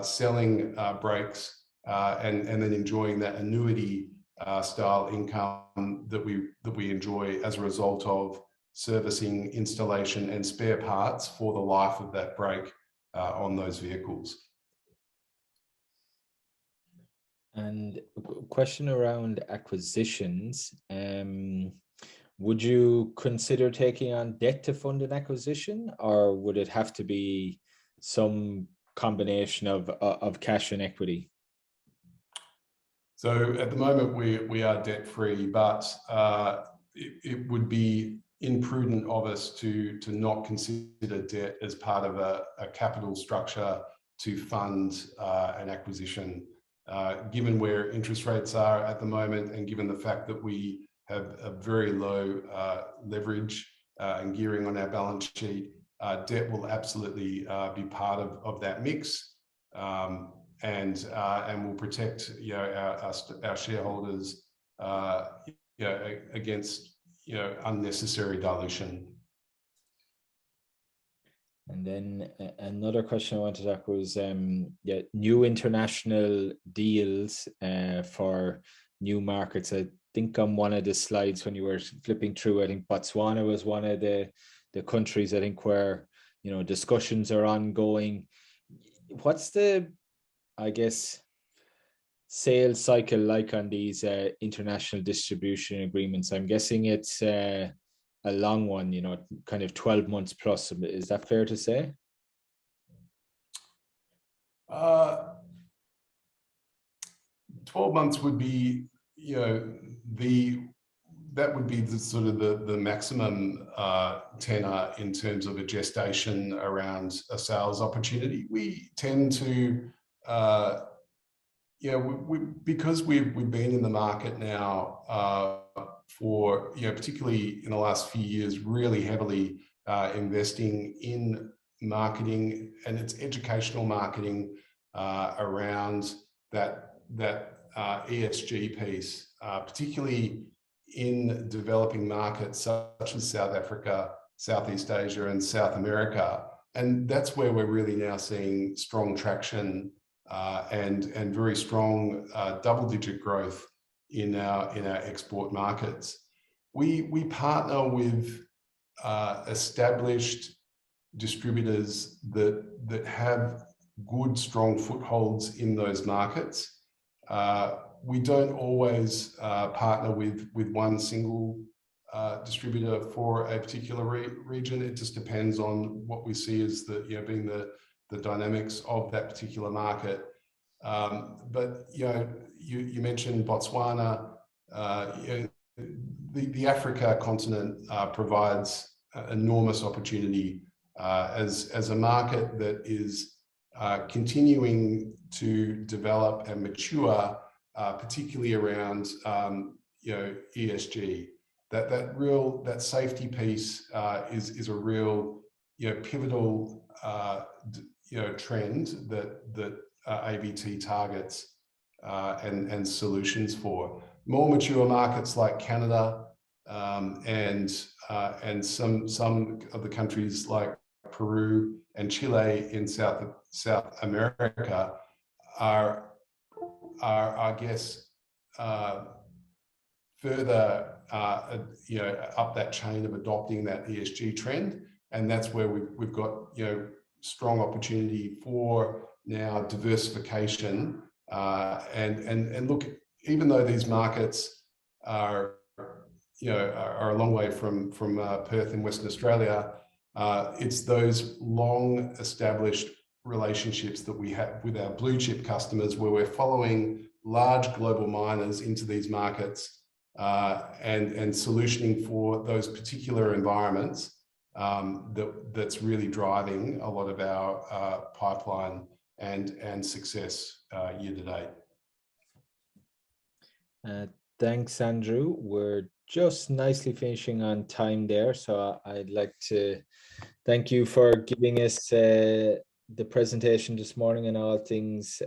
selling brakes and then enjoying that annuity style income that we enjoy as a result of servicing, installation and spare parts for the life of that brake on those vehicles. And a question around acquisitions. Would you consider taking on debt to fund an acquisition, or would it have to be some combination of cash and equity? So at the moment we are debt free, but it would be imprudent of us to not consider debt as part of a capital structure to fund an acquisition. Given where interest rates are at the moment, and given the fact that we have a very low leverage and gearing on our balance sheet, debt will absolutely be part of that mix, and will protect our shareholders against unnecessary dilution. And then another question I wanted to ask was new international deals for new markets. I think on one of the slides when you were flipping through, I think Botswana was one of the countries I think where discussions are ongoing. What's the, I guess, sales cycle like on these international distribution agreements? I'm guessing it's a long one, kind of 12 months plus. Is that fair to say? 12 months would be, that would be the sort of the maximum tenor in terms of a gestation around a sales opportunity. We tend to, because we've been in the market now for, particularly in the last few years, really heavily investing in marketing, and it's educational marketing around that ESG piece, particularly in developing markets such as South Africa, Southeast Asia and South America. And that's where we're really now seeing strong traction and very strong double-digit growth in our export markets. We partner with established distributors that have good, strong footholds in those markets. We don't always partner with one single distributor for a particular region. It just depends on what we see as the, being the dynamics of that particular market. But you mentioned Botswana. The Africa continent provides enormous opportunity as a market that is continuing to develop and mature, particularly around ESG. That safety piece is a real pivotal trend that ABT targets and solutions for. More mature markets like Canada and some of the countries like Peru and Chile in South America are I guess further up that chain of adopting that ESG trend, and that's where we've got strong opportunity for now diversification and look, even though these markets are a long way from Perth in Western Australia, it's those long established relationships that we have with our blue chip customers where we're following large global miners into these markets and solutioning for those particular environments that's really driving a lot of our pipeline and success year to date. Thanks, Andrew. We're just nicely finishing on time there. So I'd like to thank you for giving us the presentation this morning on all things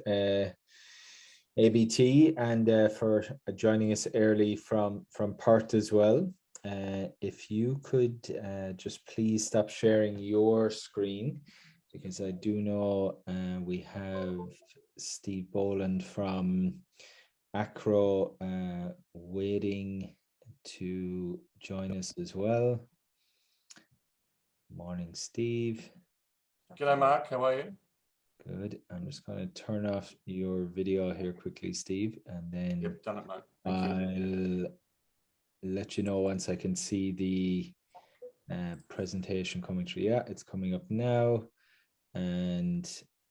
ABT and for joining us early from Perth as well. If you could just please stop sharing your screen, because I do know we have Steve Boland from Acrow waiting to join us as well. Morning, Steve. G'day, Mark. How are you? Good. I'm just going to turn off your video here quickly, Steve, and then Yep, done it, mate. I'll let you know once I can see the presentation coming through. Yeah, it's coming up now. And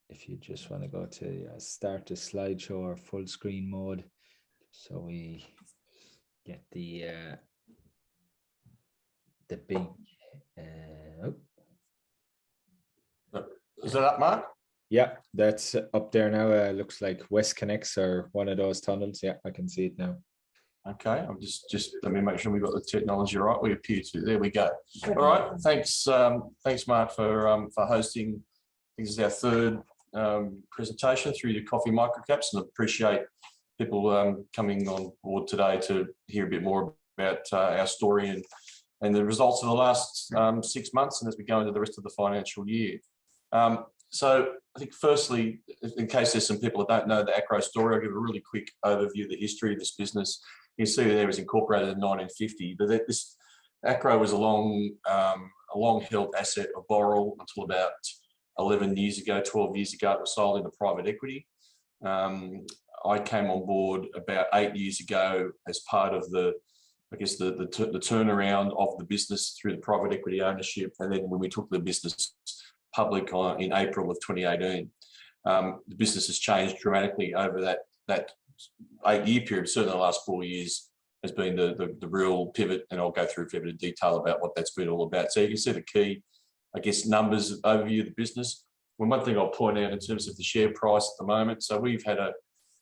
if you just want to go to start the slideshow or full screen mode, so we get the big. Is that up, Mark? Yeah, that's up there now. Looks like West Connects or one of those tunnels. Yeah, I can see it now. Okay, I'm just let me make sure we've got the technology right. We appear to. There we go. All right. Thanks, Mark, for hosting. This is our third presentation through the Coffee Microcaps, and I appreciate people coming on board today to hear a bit more about our story and the results of the last 6 months, and as we go into the rest of the financial year. So I think firstly, in case there's some people that don't know the Acrow story, I'll give a really quick overview of the history of this business. You can see there it was incorporated in 1950, but this Acrow was a long-held asset of Boral until about 11 years ago, 12 years ago. It was sold into private equity. I came on board about 8 years ago as part of the turnaround of the business through the private equity ownership, and then when we took the business public in April of 2018. The business has changed dramatically over that 8-year period. Certainly the last 4 years has been the real pivot, and I'll go through a fair bit of detail about what that's been all about. So you can see the key, I guess, numbers overview of the business. One thing I'll point out in terms of the share price at the moment, so we've had a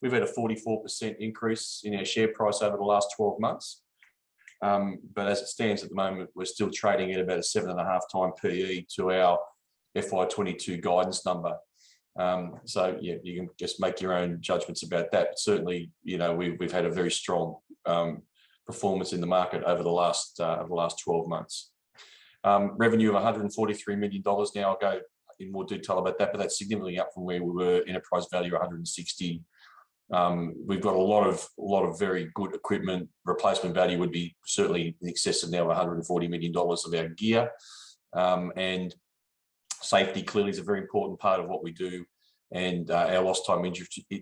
44% increase in our share price over the last 12 months. But as it stands at the moment, we're still trading at about a 7.5 time PE to our FY22 guidance number. So yeah, you can just make your own judgments about that. But certainly, we've had a very strong performance in the market over the last 12 months. Revenue of $143 million. Now I'll go in more detail about that, but that's significantly up from where we were. Enterprise value 160. We've got a lot of very good equipment. Replacement value would be certainly in excess of now $140 million of our gear. And safety clearly is a very important part of what we do. And our lost time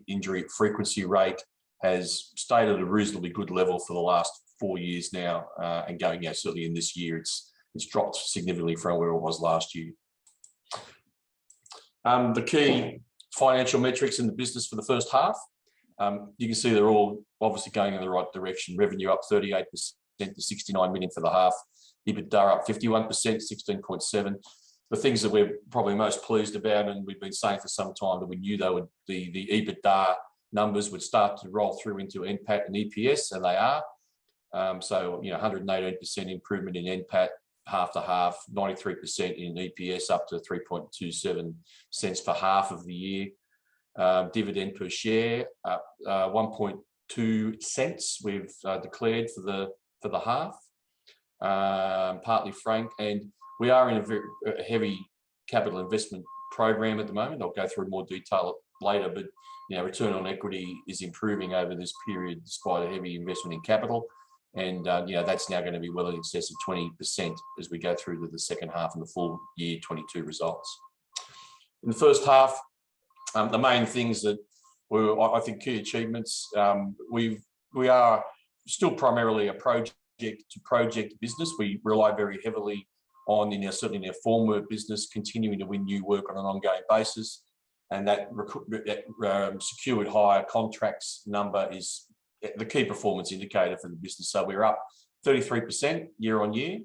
injury frequency rate has stayed at a reasonably good level for the last 4 years now, and going, certainly in this year, it's dropped significantly from where it was last year. The key financial metrics in the business for the first half, you can see they're all obviously going in the right direction. Revenue up 38% to 69 million for the half. EBITDA up 51%, 16.7. The things that we're probably most pleased about, and we've been saying for some time that we knew they would, the EBITDA numbers would start to roll through into NPAT and EPS, and they are. So 118% improvement in NPAT half to half, 93% in EPS, up to 3.27 cents for half of the year. Dividend per share up 1.2 cents we've declared for the half, partly franked, and we are in a very heavy capital investment program at the moment. I'll go through more detail later, but return on equity is improving over this period despite a heavy investment in capital, and that's now going to be well in excess of 20% as we go through to the second half and the full year 22 results. In the first half, the main things that were, I think, key achievements, we are still primarily a project-to-project business. We rely very heavily on, certainly in our Formwork business, continuing to win new work on an ongoing basis, and that secured hire contracts number is the key performance indicator for the business. So we're up 33% year on year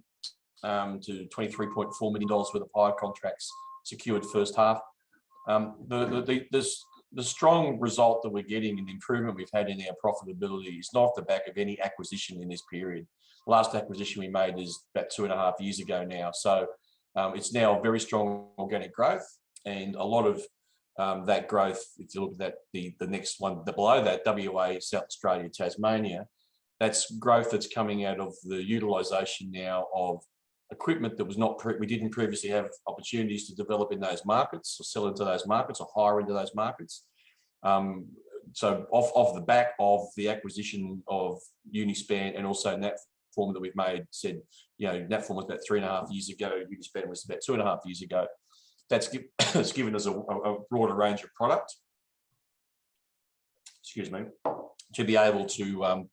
to $23.4 million worth of hire contracts secured first half. The strong result that we're getting and the improvement we've had in our profitability is not off the back of any acquisition in this period. The last acquisition we made is about 2.5 years ago now. So it's now very strong organic growth, and a lot of that growth, if you look at that, the next one below that, WA, South Australia, Tasmania, that's growth that's coming out of the utilisation now of equipment that was not we didn't previously have opportunities to develop in those markets or sell into those markets or hire into those markets. So off the back of the acquisition of Unispan and also Natform that we've made, said, Natform was about 3.5 years ago, Unispan was about 2.5 years ago. That's it's given us a broader range of product, to be able to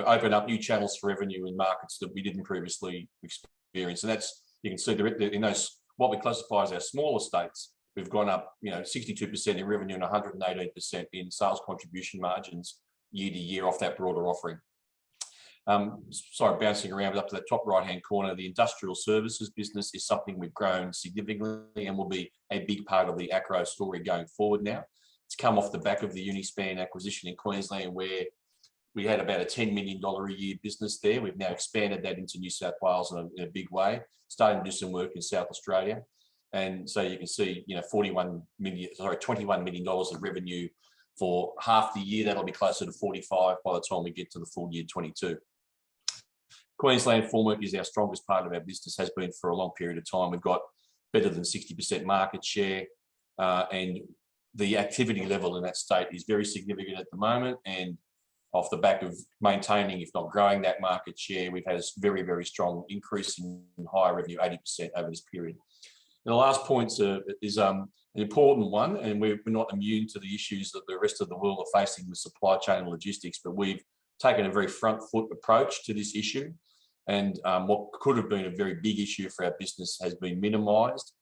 open up new channels for revenue in markets that we didn't previously experience. And that's, you can see in those what we classify as our smaller states, we've gone up 62% in revenue and 118% in sales contribution margins year to year off that broader offering. Sorry, bouncing around up to the top right hand corner, the industrial services business is something we've grown significantly and will be a big part of the Acrow story going forward now. It's come off the back of the Unispan acquisition in Queensland, where we had about a $10 million a year business there. We've now expanded that into New South Wales in a big way, starting to do some work in South Australia. And so you can see, $21 million of revenue for half the year. That'll be closer to 45 by the time we get to the full year 22. Queensland Formwork is our strongest part of our business, has been for a long period of time. We've got better than 60% market share, and the activity level in that state is very significant at the moment. And off the back of maintaining, if not growing, that market share, we've had a very, very strong increase in higher revenue, 80% over this period. And the last point is an important one, and we're not immune to the issues that the rest of the world are facing with supply chain and logistics, but we've taken a very front foot approach to this issue. And what could have been a very big issue for our business has been minimised,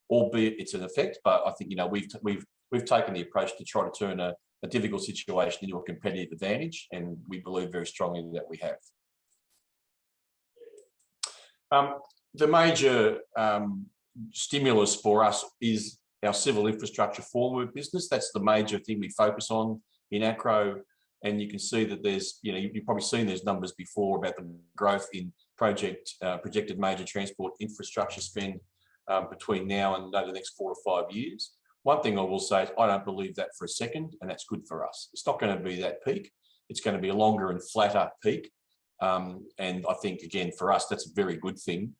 albeit it's an effect. But I think we've taken the approach to try to turn a difficult situation into a competitive advantage, and we believe very strongly that we have. The major stimulus for us is our civil infrastructure formwork business. That's the major thing we focus on in Acrow. And you can see that there's, you've probably seen those numbers before about the growth in projected major transport infrastructure spend between now and over the next 4 or 5 years. One thing I will say is I don't believe that for a second, and that's good for us. It's not going to be that peak. It's going to be a longer and flatter peak. And I think, again, for us, that's a very good thing.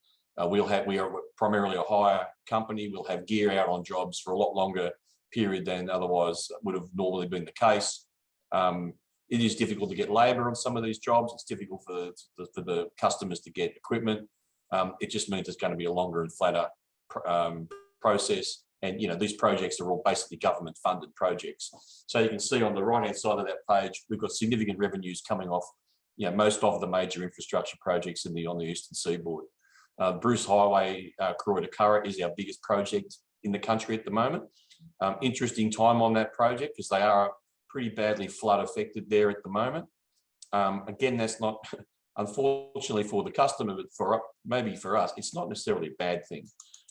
We are primarily a hire company. We'll have gear out on jobs for a lot longer period than otherwise would have normally been the case. It is difficult to get labour on some of these jobs. It's difficult for the customers to get equipment. It just means it's going to be a longer and flatter process. And, these projects are all basically government-funded projects. So you can see on the right-hand side of that page, we've got significant revenues coming off most of the major infrastructure projects on the eastern seaboard. Bruce Highway, Croydon to Curra is our biggest project in the country at the moment. Interesting time on that project because they are pretty badly flood affected there at the moment. Again, that's not, unfortunately for the customer, but maybe for us, it's not necessarily a bad thing.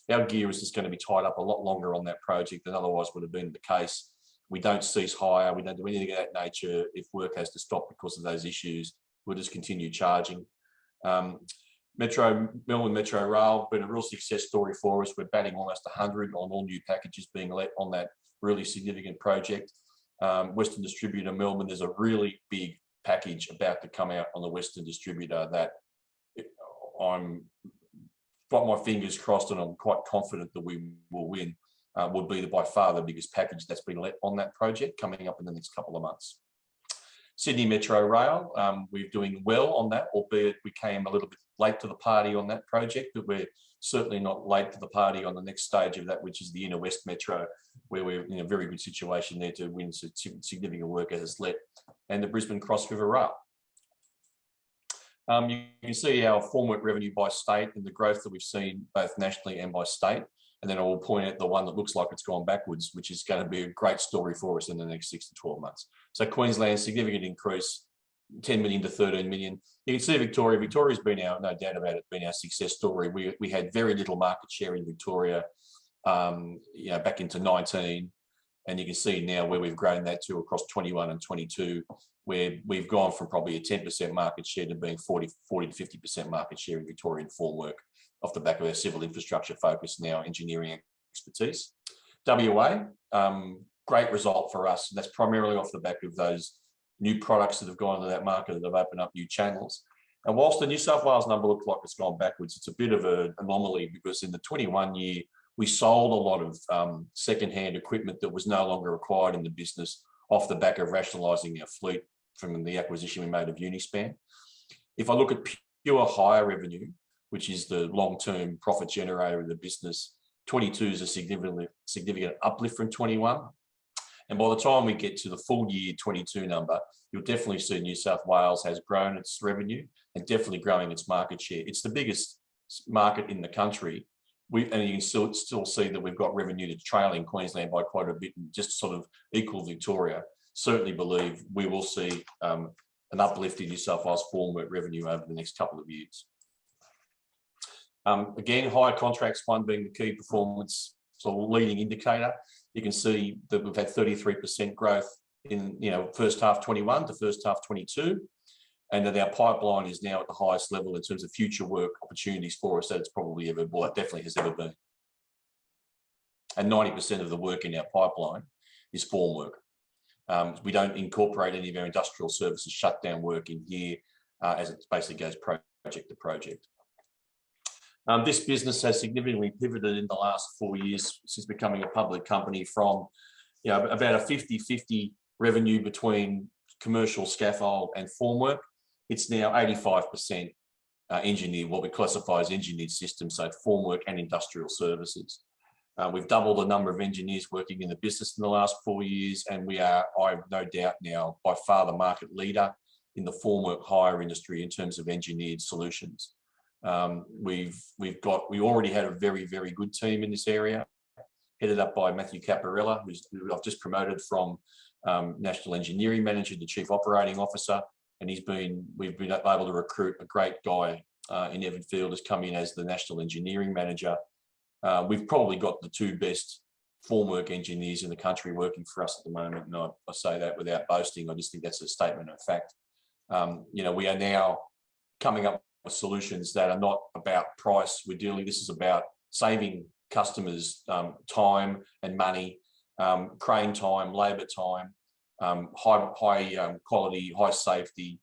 Our gear is just going to be tied up a lot longer on that project than otherwise would have been the case. We don't cease hire, we don't do anything of that nature. If work has to stop because of those issues, we'll just continue charging. Melbourne Metro Rail, been a real success story for us. We're batting almost 100 on all new packages being let on that really significant project. Western Distributor Melbourne, there's a really big package about to come out on the Western Distributor that I'm got my fingers crossed and I'm quite confident that we will win. Will be by far the biggest package that's been let on that project coming up in the next couple of months. Sydney Metro Rail, we're doing well on that, albeit we came a little bit late to the party on that project, but we're certainly not late to the party on the next stage of that, which is the Inner West Metro, where we're in a very good situation there to win significant work as it's let, and the Brisbane Cross River Rail. You can see our formwork revenue by state and the growth that we've seen both nationally and by state. And then I will point out the one that looks like it's gone backwards, which is going to be a great story for us in the next 6 to 12 months. So Queensland, significant increase, 10 million to 13 million. You can see Victoria. Victoria's been our, no doubt about it, been our success story. We had very little market share in Victoria, back into 19. And you can see now where we've grown that to across 21 and 22, where we've gone from probably a 10% market share to being 40 to 50% market share in Victorian formwork, off the back of our civil infrastructure focus and our engineering expertise. WA, great result for us. That's primarily off the back of those new products that have gone into that market that have opened up new channels. And whilst the New South Wales number looks like it's gone backwards, it's a bit of an anomaly because in the 21 year, we sold a lot of second-hand equipment that was no longer required in the business off the back of rationalising our fleet from the acquisition we made of Unispan. If I look at pure hire revenue, which is the long-term profit generator of the business, 22 is a significant uplift from 21. And by the time we get to the full year 22 number, you'll definitely see New South Wales has grown its revenue and definitely growing its market share. It's the biggest market in the country. And you can still see that we've got revenue that's trailing Queensland by quite a bit and just sort of equal Victoria. Certainly believe we will see an uplift in New South Wales formwork revenue over the next couple of years. Again, higher contracts, one being the key performance sort of leading indicator. You can see that we've had 33% growth in first half 21 to first half 22, and that our pipeline is now at the highest level in terms of future work opportunities for us that it's probably ever, well, it definitely has ever been. And 90% of the work in our pipeline is formwork. We don't incorporate any of our industrial services shutdown work in here as it basically goes project to project. This business has significantly pivoted in the last 4 years since becoming a public company from about a 50-50 revenue between commercial scaffold and formwork. It's now 85% engineered, what we classify as engineered systems, so formwork and industrial services. We've doubled the number of engineers working in the business in the last 4 years, and we are, I have no doubt now, by far the market leader in the formwork hire industry in terms of engineered solutions. We already had a very, very good team in this area, headed up by Matthew Caparella, who I've just promoted from National Engineering Manager to Chief Operating Officer, and we've been able to recruit a great guy in Evan Field has come in as the National Engineering Manager. We've probably got the two best formwork engineers in the country working for us at the moment, and I say that without boasting. I just think that's a statement of fact. We are now coming up with solutions that are not about price. This is about saving customers time and money, crane time, labour time, high quality, high safety.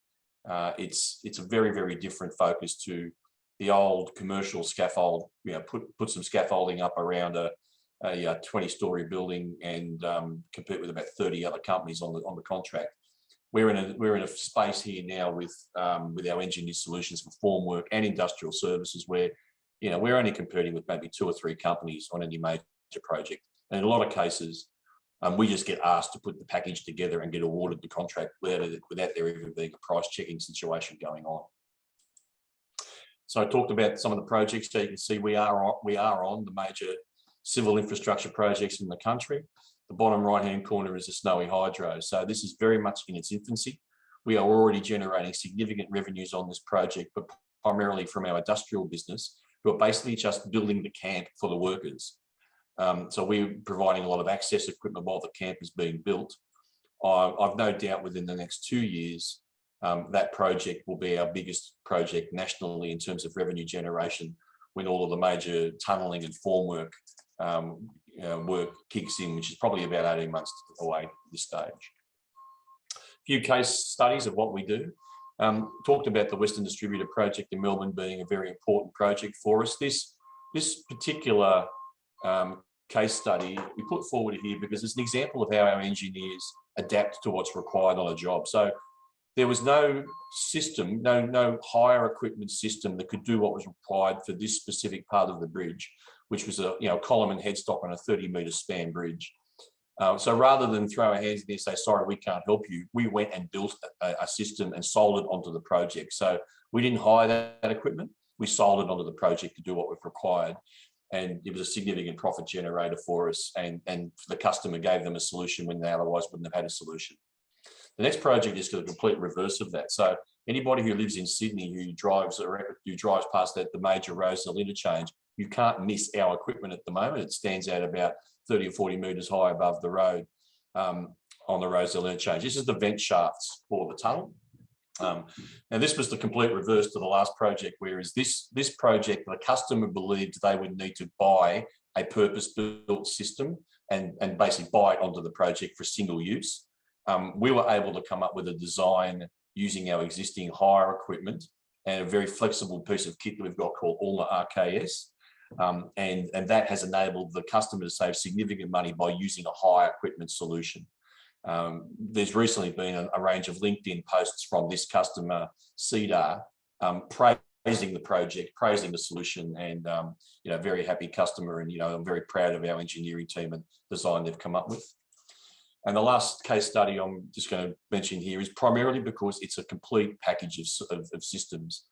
It's a very, very different focus to the old commercial scaffold. Put some scaffolding up around a 20-story building and compete with about 30 other companies on the contract. We're in a space here now with our engineered solutions for formwork and industrial services where we're only competing with maybe 2 or 3 companies on any major project. And in a lot of cases, We just get asked to put the package together and get awarded the contract without there even being a price checking situation going on. So I talked about some of the projects. So you can see we are on the major civil infrastructure projects in the country. The bottom right-hand corner is a Snowy Hydro. So this is very much in its infancy. We are already generating significant revenues on this project, but primarily from our industrial business, who are basically just building the camp for the workers. So we're providing a lot of access equipment while the camp is being built. I've no doubt within the next 2 years, that project will be our biggest project nationally in terms of revenue generation when all of the major tunnelling and formwork work kicks in, which is probably about 18 months away at this stage. A few case studies of what we do. Talked about the Western Distributor project in Melbourne being a very important project for us. This particular case study we put forward here because it's an example of how our engineers adapt to what's required on a job. So there was no system, no hire equipment system that could do what was required for this specific part of the bridge, which was a column and headstock on a 30-metre span bridge. So rather than throw our hands in there and say, sorry, we can't help you, we went and built a system and sold it onto the project. So we didn't hire that equipment, we sold it onto the project to do what was required. And it was a significant profit generator for us, and the customer gave them a solution when they otherwise wouldn't have had a solution. The next project is the complete reverse of that. So anybody who lives in Sydney who drives past the major Rosedale interchange, you can't miss our equipment at the moment. It stands out about 30 or 40 metres high above the road on the Rosedale interchange. This is the vent shafts for the tunnel. Now this was the complete reverse to the last project, whereas this project, the customer believed they would need to buy a purpose-built system and basically buy it onto the project for single use. We were able to come up with a design using our existing hire equipment and a very flexible piece of kit that we've got called Ulna RKS. And that has enabled the customer to save significant money by using a hire equipment solution. There's recently been a range of LinkedIn posts from this customer, CEDAR, praising the project, praising the solution, and very happy customer. And I'm very proud of our engineering team and design they've come up with. And the last case study I'm just going to mention here is primarily because it's a complete package of systems.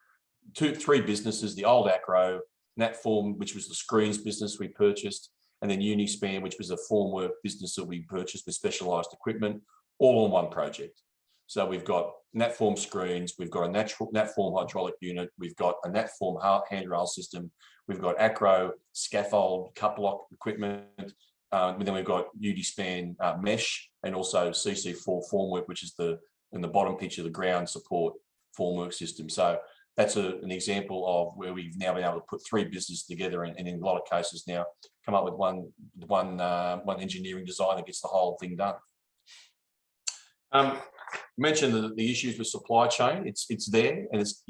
Three businesses: the old Acrow, Natform, which was the screens business we purchased, and then Unispan, which was a formwork business that we purchased with specialised equipment, all on one project. So we've got Natform screens, we've got a Natform hydraulic unit, we've got a Natform handrail system, we've got Acrow scaffold cup lock equipment, and then we've got Unispan mesh, and also CC4 formwork, which is in the bottom picture, the ground support formwork system. So that's an example of where we've now been able to put three businesses together, and in a lot of cases now come up with one engineering design that gets the whole thing done. Mentioned the issues with supply chain. It's there, and it's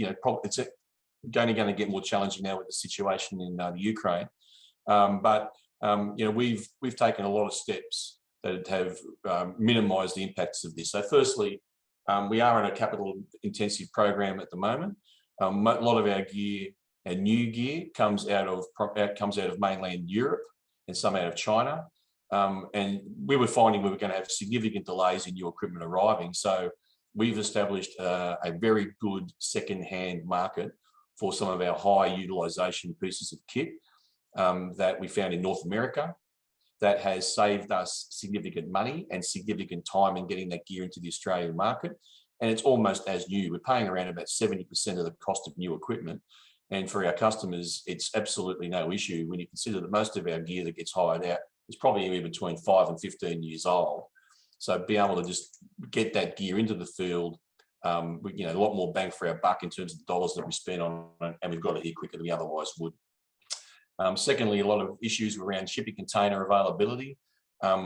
only going to get more challenging now with the situation in the Ukraine. But we've taken a lot of steps that have minimised the impacts of this. So firstly, we are in a capital intensive program at the moment. A lot of our gear and new gear comes out of mainland Europe and some out of China. And we were finding we were going to have significant delays in new equipment arriving. So we've established a very good second-hand market for some of our high utilisation pieces of kit that we found in North America that has saved us significant money and significant time in getting that gear into the Australian market. And it's almost as new. We're paying around about 70% of the cost of new equipment. And for our customers, it's absolutely no issue when you consider that most of our gear that gets hired out is probably between 5 and 15 years old. So being able to just get that gear into the field, a lot more bang for our buck in terms of the dollars that we spend on it, and we've got it here quicker than we otherwise would. Secondly, a lot of issues around shipping container availability.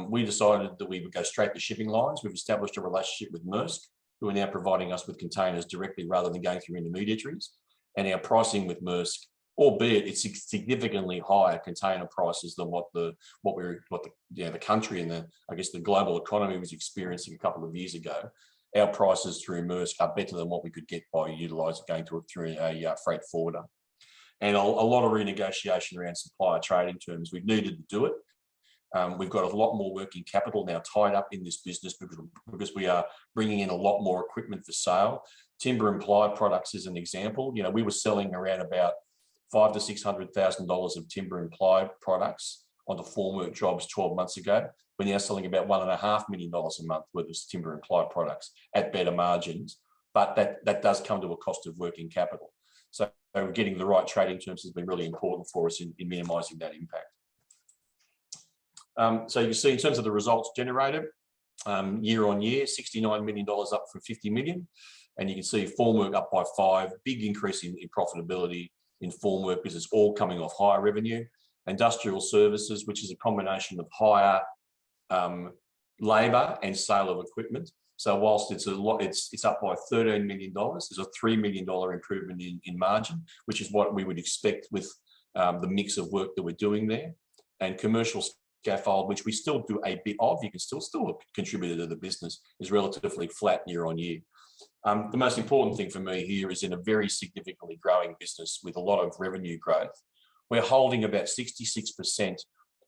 We decided that we would go straight to shipping lines. We've established a relationship with Maersk, who are now providing us with containers directly rather than going through intermediaries. And our pricing with Maersk, albeit it's significantly higher container prices than what the country and the global economy was experiencing a couple of years ago. Our prices through Maersk are better than what we could get by going through a freight forwarder. And a lot of renegotiation around supplier trading terms. We've needed to do it We've got a lot more working capital now tied up in this business because we are bringing in a lot more equipment for sale. Timber and ply products is an example. You know, we were selling around about $500,000 to $600,000 of timber and ply products onto formwork jobs 12 months ago. We're now selling about $1.5 million a month worth of timber and ply products at better margins, but that does come to a cost of working capital. So getting the right trading terms has been really important for us in minimising that impact. So you can see in terms of the results generated, year on year, $69 million up from $50 million. And you can see formwork up by 5, big increase in profitability in formwork because it's all coming off higher revenue. Industrial services, which is a combination of higher labour and sale of equipment. So whilst it's a lot, it's up by $13 million. There's a $3 million improvement in margin, which is what we would expect with the mix of work that we're doing there. And commercial scaffold, which we still do a bit of, you can still a contributor to the business, is relatively flat year on year. The most important thing for me here is in a very significantly growing business with a lot of revenue growth, we're holding about 66%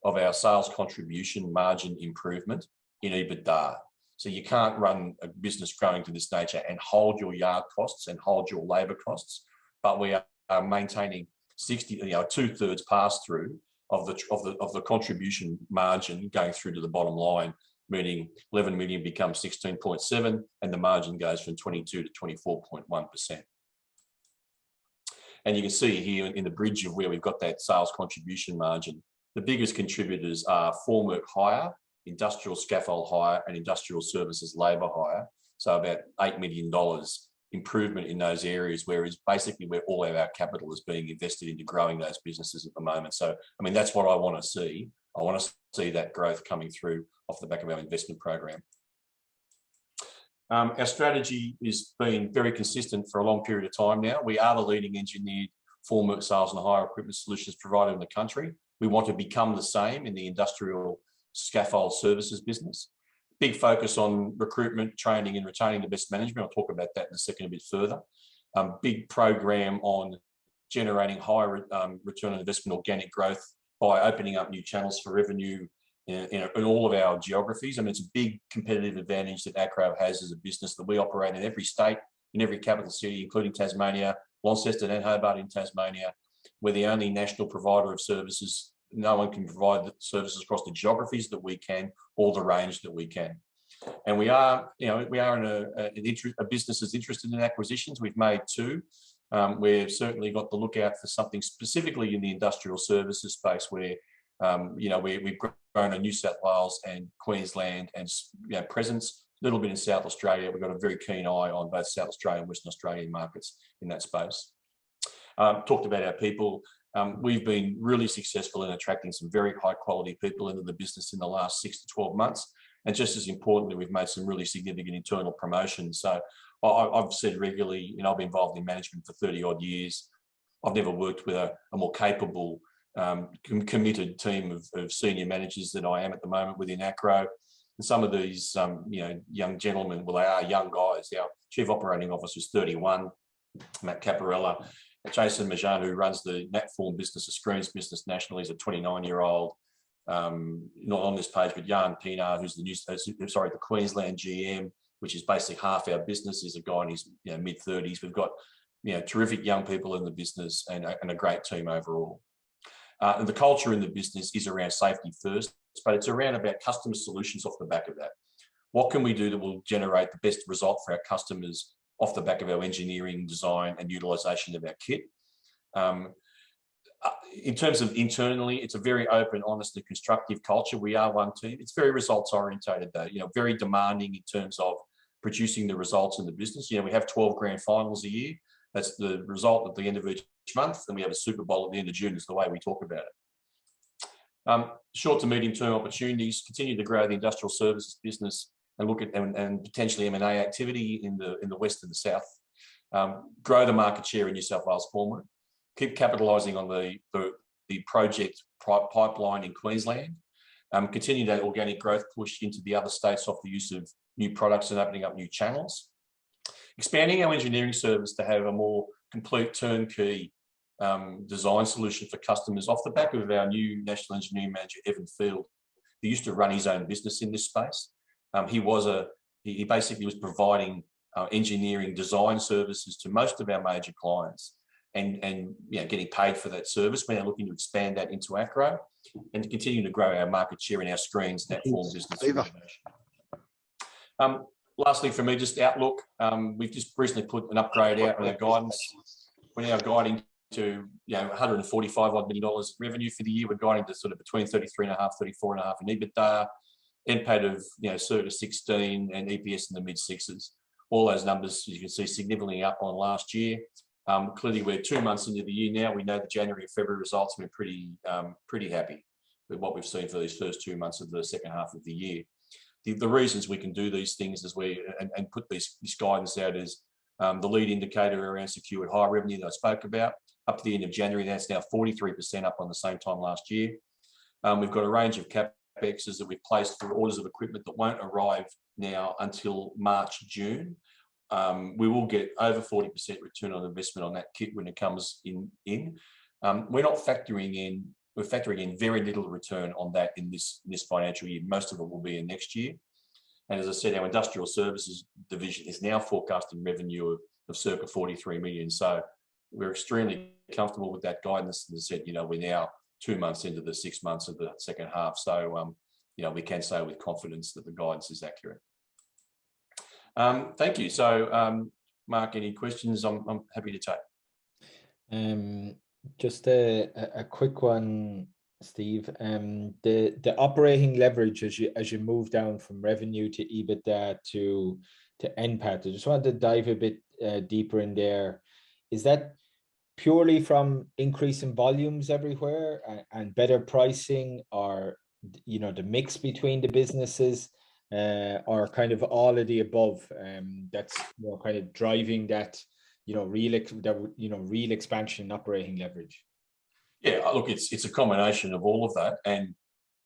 of our sales contribution margin improvement in EBITDA. So you can't run a business growing to this nature and hold your yard costs and hold your labour costs, but we are maintaining 2/3 pass through of the contribution margin going through to the bottom line, meaning 11 million becomes 16.7 and the margin goes from 22 to 24.1%. And you can see here in the bridge of where we've got that sales contribution margin, the biggest contributors are formwork hire, industrial scaffold hire, and industrial services labour hire. So about $8 million improvement in those areas, whereas basically where all of our capital is being invested into growing those businesses at the moment. So, I mean, that's what I want to see. I want to see that growth coming through off the back of our investment program. Our strategy has been very consistent for a long period of time now. We are the leading engineered formwork sales and hire equipment solutions provider in the country. We want to become the same in the industrial scaffold services business. Big focus on recruitment, training and retaining the best management. I'll talk about that in a second a bit further. Big program on generating higher return on investment organic growth by opening up new channels for revenue in all of our geographies. I mean, it's a big competitive advantage that Acrow has as a business, that we operate in every state, in every capital city, including Tasmania, Launceston and Hobart in Tasmania. We're the only national provider of services. No one can provide the services across the geographies that we can, or the range that we can. And we are in a business that's interested in acquisitions. We've made 2. We've certainly got the lookout for something specifically in the industrial services space where, we've grown in New South Wales and Queensland and presence, a little bit in South Australia. We've got a very keen eye on both South Australian and Western Australian markets in that space. Talked about our people. We've been really successful in attracting some very high quality people into the business in the last 6 to 12 months. And just as importantly, we've made some really significant internal promotions. So I've said regularly, I've been involved in management for 30 odd years. I've never worked with a more capable, committed team of senior managers than I am at the moment within Acrow. And some of these, young gentlemen, well, they are young guys. Our Chief Operating Officer is 31, Matt Caparella. Jason Majan, who runs the Natform business, the screens business nationally, is a 29-year-old, not on this page, but Jan Pienaar, who's the Queensland GM, which is basically half our business, is a guy in his mid-30s. We've got terrific young people in the business and a great team overall. And the culture in the business is around safety first, but it's around about customer solutions off the back of that. What can we do that will generate the best result for our customers off the back of our engineering, design and utilisation of our kit? In terms of internally, it's a very open, honest and constructive culture. We are one team. It's very results orientated though, very demanding in terms of producing the results in the business. We have 12 grand finals a year. That's the result at the end of each month. And we have a Super Bowl at the end of June is the way we talk about it. Short to medium term opportunities, continue to grow the industrial services business and look at and potentially M&A activity in the west and the south. Grow the market share in New South Wales formwork. Keep capitalising on the project pipeline in Queensland. Continue that organic growth push into the other states off the use of new products and opening up new channels. Expanding our engineering service to have a more complete turnkey design solution for customers off the back of our new National Engineering Manager, Evan Field, who used to run his own business in this space. He basically was providing engineering design services to most of our major clients, and getting paid for that service. We're now looking to expand that into Acrow and to continue to grow our market share in our screens and that form business. Lastly, for me, just outlook. We've just recently put an upgrade out on our guidance. We're now guiding to $145 odd million revenue for the year. We're guiding to sort of between 33.5, 34.5 in EBITDA, NPAT of circa 16, and EPS in the mid sixes. All those numbers, you can see, significantly up on last year. Clearly, we're 2 months into the year now. We know the January and February results. We're pretty happy with what we've seen for these first 2 months of the second half of the year. The reasons we can do these things is and put this guidance out is the lead indicator around secured high revenue that I spoke about. Up to the end of January, that's now 43% up on the same time last year. We've got a range of CapExes that we've placed for orders of equipment that won't arrive now until March, June. We will get over 40% return on investment on that kit when it comes in. We're not factoring in. We're factoring in very little return on that in this financial year. Most of it will be in next year. And as I said, our industrial services division is now forecasting revenue of circa 43 million. So we're extremely comfortable with that guidance. As I said, we're now 2 months into the 6 months of the second half. So, we can say with confidence that the guidance is accurate. Thank you. So, Mark, any questions? I'm happy to take. Just a quick one, Steve. The operating leverage as you move down from revenue to EBITDA to NPAT. I just wanted to dive a bit deeper in there. Is that purely from increasing volumes everywhere and better pricing, or the mix between the businesses, or kind of all of the above? That's kind of driving that real expansion in operating leverage. Yeah, look, it's a combination of all of that, and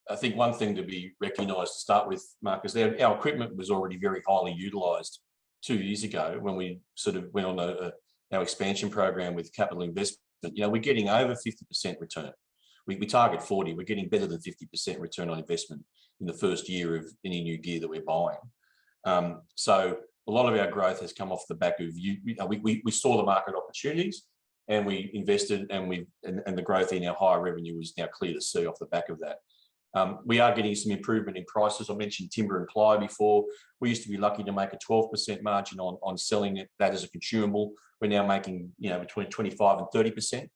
I think one thing to be recognised to start with, Mark, is that our equipment was already very highly utilised 2 years ago when we sort of went on our expansion program with capital investment. We're getting over 50% return. We target 40. We're getting better than 50% return on investment in the first year of any new gear that we're buying. So a lot of our growth has come off the back of we saw the market opportunities and we invested, and the growth in our higher revenue is now clear to see off the back of that. We are getting some improvement in prices. I mentioned timber and ply before. We used to be lucky to make a 12% margin on selling that as a consumable. We're now making between 25 and 30%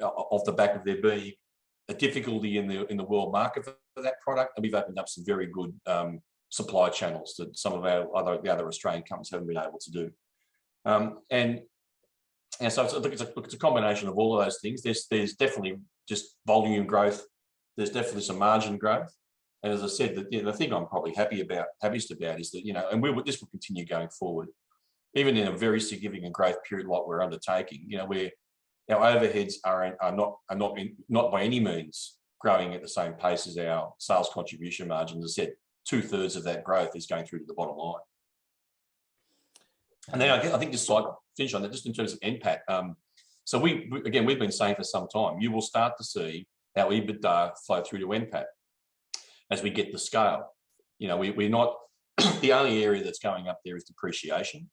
off the back of there being a difficulty in the world market for that product, and we've opened up some very good supply channels that some of the other Australian companies haven't been able to do. And so it's a combination of all of those things. There's definitely just volume growth. There's definitely some margin growth. And as I said, the thing I'm probably happiest about is that, and this will continue going forward, even in a very significant growth period like we're undertaking, where our overheads are not by any means growing at the same pace as our sales contribution margin. As I said, 2/3 of that growth is going through to the bottom line. And then I think just like finish on that, just in terms of NPAT. So we've been saying for some time, you will start to see our EBITDA flow through to NPAT as we get the scale. We're not the only area that's going up there is depreciation.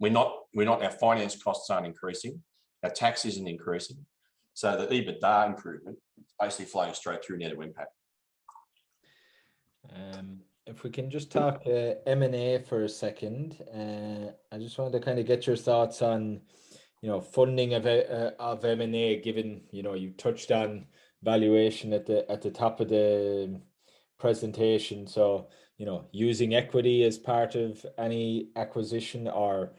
Our finance costs aren't increasing. Our tax isn't increasing. So the EBITDA improvement is basically flowing straight through net NPAT. If we can just talk M&A for a second, I just wanted to kind of get your thoughts on, funding of M&A, given, you touched on valuation at the top of the presentation. So, using equity as part of any acquisition, or,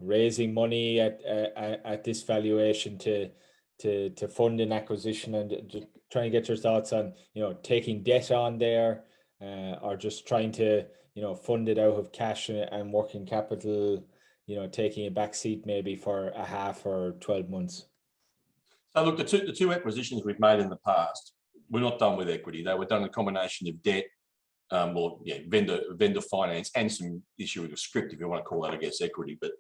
raising money at this valuation to fund an acquisition, and just trying to get your thoughts on, taking debt on there, or just trying to, fund it out of cash and working capital, taking a back seat maybe for a half or 12 months. So look, the two acquisitions we've made in the past, we're not done with equity. They were done a combination of debt, vendor finance, and some issuing of script, if you want to call that, I guess, equity. But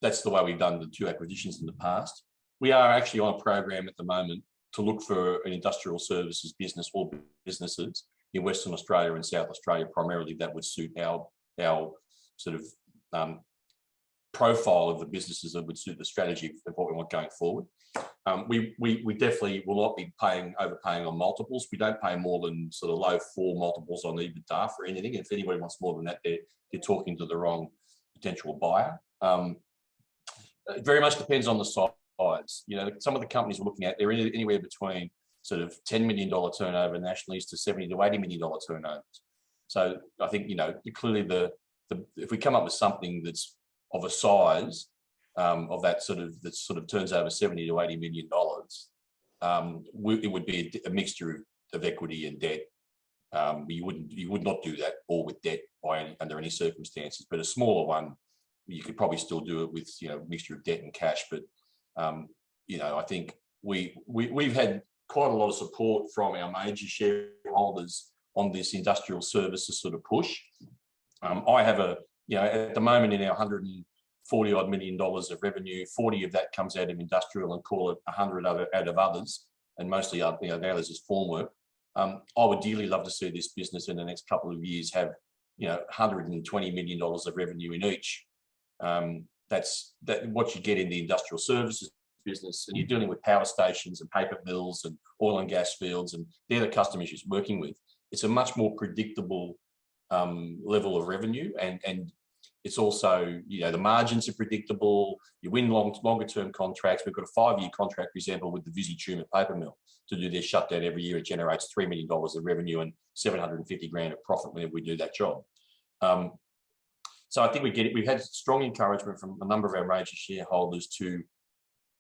that's the way we've done the two acquisitions in the past. We are actually on a program at the moment to look for an industrial services business or businesses in Western Australia and South Australia primarily that would suit our sort of profile of the businesses that would suit the strategy of what we want going forward. We definitely will not be overpaying on multiples. We don't pay more than sort of low 4 multiples on EBITDA for anything. If anybody wants more than that, they're talking to the wrong potential buyer. It very much depends on the size. You know, some of the companies we're looking at, they're anywhere between sort of $10 million turnover nationally to $70 to $80 million turnovers. So I think, you know, clearly if we come up with something that's of a size of that sort of turns over $70 to $80 million, it would be a mixture of equity and debt. You would not do that all with debt under any circumstances, but a smaller one, you could probably still do it with, you know, a mixture of debt and cash. But you know, I think we've had quite a lot of support from our major shareholders on this industrial services sort of push. I have you know, at the moment in our $140 odd million of revenue, 40 of that comes out of industrial and call it 100 out of others, and mostly, you know, now there's this Formwork. I would dearly love to see this business in the next couple of years have, you know, $120 million of revenue in each. That's what you get in the industrial services business, and you're dealing with power stations and paper mills and oil and gas fields, and they're the customers you're working with. It's a much more predictable level of revenue, and it's also, you know, the margins are predictable. You win longer term contracts. We've got a 5-year contract, for example, with the Visy Tumor paper mill to do their shutdown every year. It generates $3 million of revenue and 750 grand of profit whenever we do that job. So I think we've had strong encouragement from a number of our major shareholders to,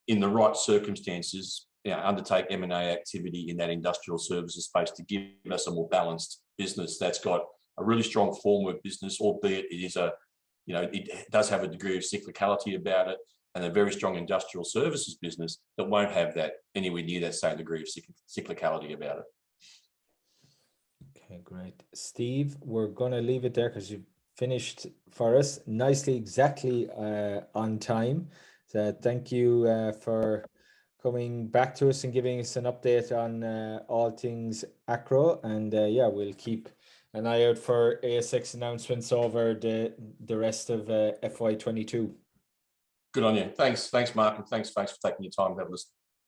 in the right circumstances, you know, undertake M&A activity in that industrial services space to give us a more balanced business that's got a really strong Formwork business, albeit it is you know, it does have a degree of cyclicality about it, and a very strong industrial services business that won't have that anywhere near that same degree of cyclicality about it. Okay, great. Steve, we're going to leave it there because you've finished for us nicely, exactly on time. So thank you for coming back to us and giving us an update on all things Acrow. And yeah, we'll keep an eye out for ASX announcements over the rest of FY22. Good on you. Thanks, Mark, and thanks for taking your time to have a listen.